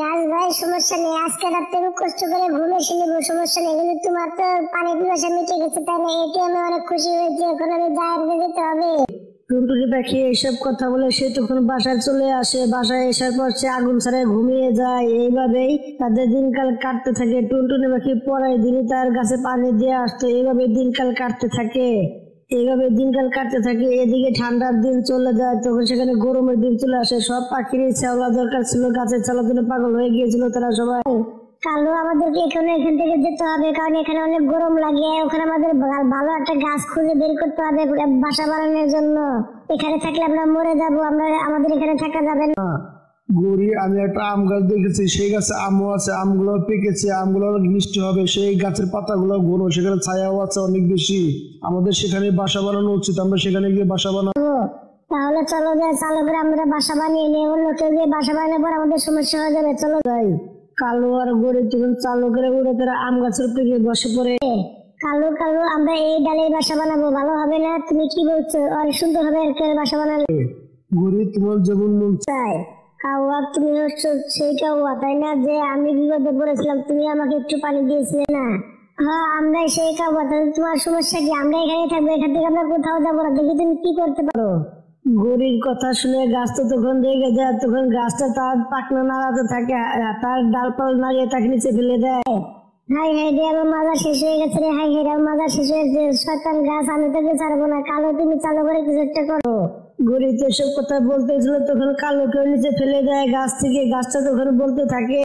গাছ ভাই সমস্যা নেই, আজকে রাতে আমি কষ্ট করে ঘুম এসে নেবো, সমস্যা নেই। কিন্তু তোমার তো পানি পিপাসা মিটে গেছে তাই না, এতে আমি অনেক খুশি হয়েছি। এখন আমি বাইরে যেতে হবে। টুনটুনি পাখি এইসব কথা বলে সে তখন বাসায় চলে আসে। বাসায় আসার পর সে আগুন ছাড়ায় ঘুমিয়ে যায়। এইভাবেই তাদের দিনকাল কাটতে থাকে। টুনটুনি পাখি পরের দিনই তার গাছে পানি দিয়ে আসতো। এইভাবে দিনকাল কাটতে থাকে। এদিকে ঠান্ডার দিন চলে যায়, তখন সেখানে গরমের দিন চলে আসে। সব পাখিরই ছাওলা দরকার ছিল, গাছের ছাওলার জন্য পাগল হয়ে গিয়েছিল তারা সবাই। কালো আমাদেরকে এখান থেকে যেতে হবে, কারণ এখানে অনেক গরম লাগে। ওখানে আমাদের ভালো একটা গাছ খুঁজে বের করতে হবে বাসা বানানোর জন্য। এখানে থাকলে আমরা মরে যাবো, আমাদের এখানে থাকা যাবে না। গড়ি, আমি একটা আম গাছ দেখেছি, সেই গাছে আমও আছে, আমগুলো পেকেছে, আমগুলো অনেক মিষ্টি হবে। সেই গাছের পাতাগুলো ঘন, সেখানে ছায়াও আছে অনেক বেশি। আমাদের সেখানে বাসা বানানো উচিত, আমরা সেখানে গিয়ে বাসা বানাবো। তাহলে চলো যাই, চালু করে আমরা বাসা বানিয়ে নিয়ে অন্য কেউ গিয়ে বাসা বানানোর পর আমাদের সমস্যা হয়ে যাবে। চলো যাই। কালো আর গড়ি তখন চালু করে উড়ে তারা আম গাছের উপরে গিয়ে বসে পড়ে। কালো আমরা এই ডালে বাসা বানাবো, ভালো হবে না? তুমি কি বলছো? অনেক সুন্দর হবে বাসা বানালে। গড়ি, তোমার যেমন মন চাই। কাউয়া, তুমি হচ্ছে সেই কাউয়া তাই না, যে আমি বিপদে পড়েছিলাম, তুমি আমাকে একটু পানি দিয়েছিলে না? হ্যাঁ, আমরাই সেই কাউয়া। তাহলে তোমার সমস্যা কি? আমরা এখানে থাকবো, এখান থেকে আমরা কোথাও যাবো না। দেখি তুমি কি করতে পারো। গরির কথা শুনে গাছ তো তখন রেগে যায়। তখন গাছটা তার পাখনা নাড়াতে থাকে, তার ডালপাল নাড়িয়ে তাকে নিচে ফেলে দেয়। হাই হাই রে, আমার মাজা শেষ হয়ে গেছে রে। হাই হাই রে, আমার মাজা শেষ হয়েছে। শয়তান গাছ, আমি তোকে ছাড়বো না। কালো, তুমি চালু করে কিছু একটা করো। গড়ি তো সব কথা বলতেছিল, তখন কালোকে নিচে ফেলে দেয় গাছ থেকে। গাছটা তখন বলতে থাকে,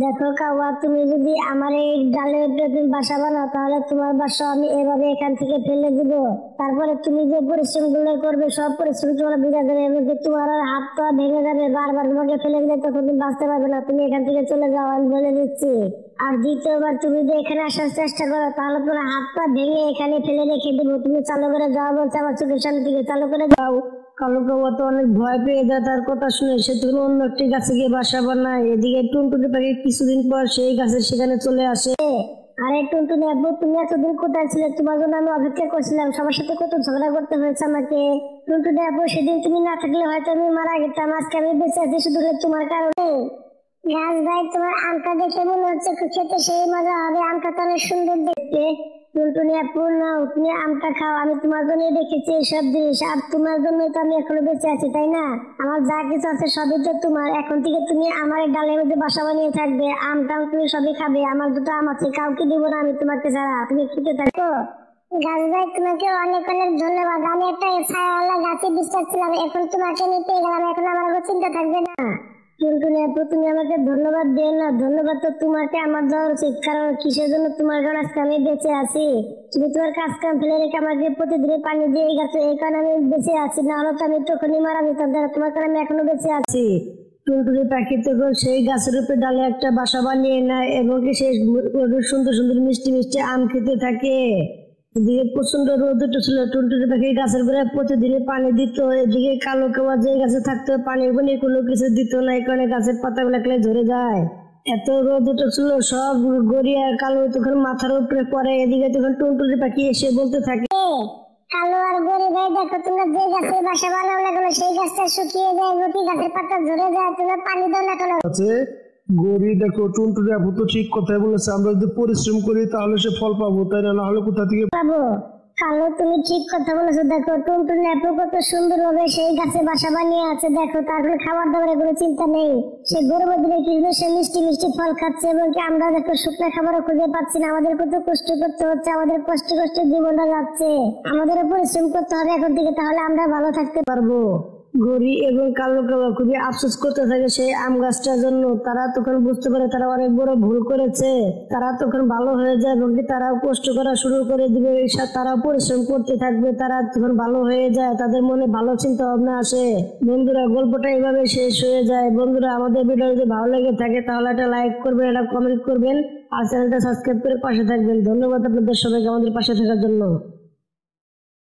দেখো কাওয়া, তুমি যদি আমার এই ডালে উঠে তুমি বাসা বানাও, তাহলে তোমার বাসা আমি এভাবে এখান থেকে ফেলে দিব। তারপরে তুমি যে পরিশ্রম গুলো করবে, সব পরিশ্রম তোমার বুঝা যাবে এবং তোমার হাত পা ভেঙে যাবে। বারবার তোমাকে ফেলে দিলে তখন তুমি বাঁচতে পারবে না। তুমি এখান থেকে চলে যাও, আমি বলে দিচ্ছি। আর দ্বিতীয়বার তুমি যে এখানে আসার চেষ্টা করো, তাহলে তোমার হাত পা ভেঙে এখানে ফেলে রেখে দেবো। তুমি চালু করে যাও বলছে আমার চোখের সামনে থেকে, চালু করে যাও। কালো কাওয়া তো অনেক ভয় পেয়ে যায় তার কথা শুনে। সে তখন অন্য একটি গাছে গিয়ে বাসা বানায়। এদিকে টুনটুনি পাখি কিছুদিন পর সেই গাছের সেখানে চলে আসে। আরে টুনটুনি আপু, তুমি এতদিন কোথায় ছিলে? তোমার জন্য আমি অপেক্ষা করছিলাম। সবার সাথে কত ঝগড়া করতে হয়েছে আমাকে। টুনটুনি আপু, সেদিন তুমি না থাকলে হয়তো আমি মারা যেতাম। আজকে আমি বেঁচে আছি শুধু তোমার কারণে। গাছ ভাই, তোমার আমটা দেখে মনে হচ্ছে খেতে সেই মজা হবে। আমটা তো অনেক সুন্দর দেখতে। টুনটুনি আপু, নাও তুমি আমটা খাও। আমি তোমার জন্য দেখেছি এসব জিনিস, আর তোমার জন্য তো আমি এখনো বেঁচে আছি তাই না? আমার যা কিছু আছে সবই তো তোমার। এখন থেকে তুমি আমার ডালের মধ্যে বাসা বানিয়ে থাকবে। আমটাও তুমি সবই খাবে। আমার দুটো আম আছে, কাউকে দিব না আমি তোমাকে ছাড়া। তুমি খেতে থাকো। গাছ ভাই, তোমাকে অনেক অনেক ধন্যবাদ। আমি একটা ছায়াওয়ালা গাছে বিশ্বাস ছিলাম, এখন তোমাকে নিতে গেলাম। এখন আমার কোনো চিন্তা থাকবে না। টুনটুনি আপু, তুমি আমাকে ধন্যবাদ দিও না। ধন্যবাদ তো তোমাকে আমার দেওয়া উচিত, কারণ কিসের জন্য তোমার কারণে আজকে আমি বেঁচে আছি। তুমি তোমার কাজ কাম ফেলে রেখে আমাকে প্রতিদিন পানি দিয়ে গেছো, এই কারণে আমি বেঁচে আছি। না হলে তো আমি তখনই মারা যেতাম। তোমার কারণে আমি এখনো বেঁচে আছি। টুনটুনি পাখি তখন সেই গাছের উপরে ডালে একটা বাসা বানিয়ে নেয় এবং সেই সুন্দর সুন্দর মিষ্টি মিষ্টি আম খেতে থাকে। এদিকে প্রচন্ড রোদ উঠেছিল। টুনটুনি পাখি গাছের গোড়ায় প্রতিদিনই পানি দিত। এদিকে কালো কাওয়া যে গাছে থাকতো, পানি বনি কোনো কিছু দিত না, এই কারণে গাছের পাতাগুলো একলে ঝরে যায়। এত রোদ উঠেছিল, সব গড়ি আর কালো তখন মাথার উপরে পড়ে। এদিকে তখন টুনটুনি পাখি এসে বলতে থাকে, কালো আর গড়ি ভাই, দেখো তোমরা যে গাছে বাসা বানাও না কেন, সেই গাছটা শুকিয়ে যায়, নতুন গাছের পাতা ঝরে যায়, তোমরা পানি দাও না কেন? গড়ি, দেখো টুনটুনি আপু তো ঠিক কথাই বলেছে। আমরা যদি পরিশ্রম করি তাহলে সে ফল পাবো, তাই না? হলে কোথা থেকে পাবো? কালো, তুমি ঠিক কথা বলেছো। দেখো টুনটুনি আপু কত সুন্দর ভাবে সেই গাছে বাসা বানিয়ে আছে। দেখো তার কোনো খাবার দাবারের কোনো চিন্তা নেই। সে গরমের দিনে কিন্তু সে মিষ্টি মিষ্টি ফল খাচ্ছে এবং আমরা দেখো শুকনো খাবারও খুঁজে পাচ্ছি না। আমাদের কত কষ্ট করতে হচ্ছে, আমাদের কষ্টে জীবনটা যাচ্ছে। আমাদেরও পরিশ্রম করতে হবে এখন থেকে, তাহলে আমরা ভালো থাকতে পারবো। গরি এবং কালো কালো খুবই আফসোস করতে থাকে সেই আম গাছটার জন্য। তারা তখন বুঝতে পারে তারা অনেক বড় ভুল করেছে। তারা তখন ভালো হয়ে যায় এবং তারাও কষ্ট করা শুরু করে দিবে, তারাও পরিশ্রম করতে থাকবে। তারা তখন ভালো হয়ে যায়, তাদের মনে ভালো চিন্তা ভাবনা আসে। বন্ধুরা, গল্পটা এইভাবে শেষ হয়ে যায়। বন্ধুরা, আমাদের ভিডিও যদি ভালো লেগে থাকে তাহলে একটা লাইক করবেন, একটা কমেন্ট করবেন আর চ্যানেলটা সাবস্ক্রাইব করে পাশে থাকবেন। ধন্যবাদ আপনাদের সবাইকে আমাদের পাশে থাকার জন্য।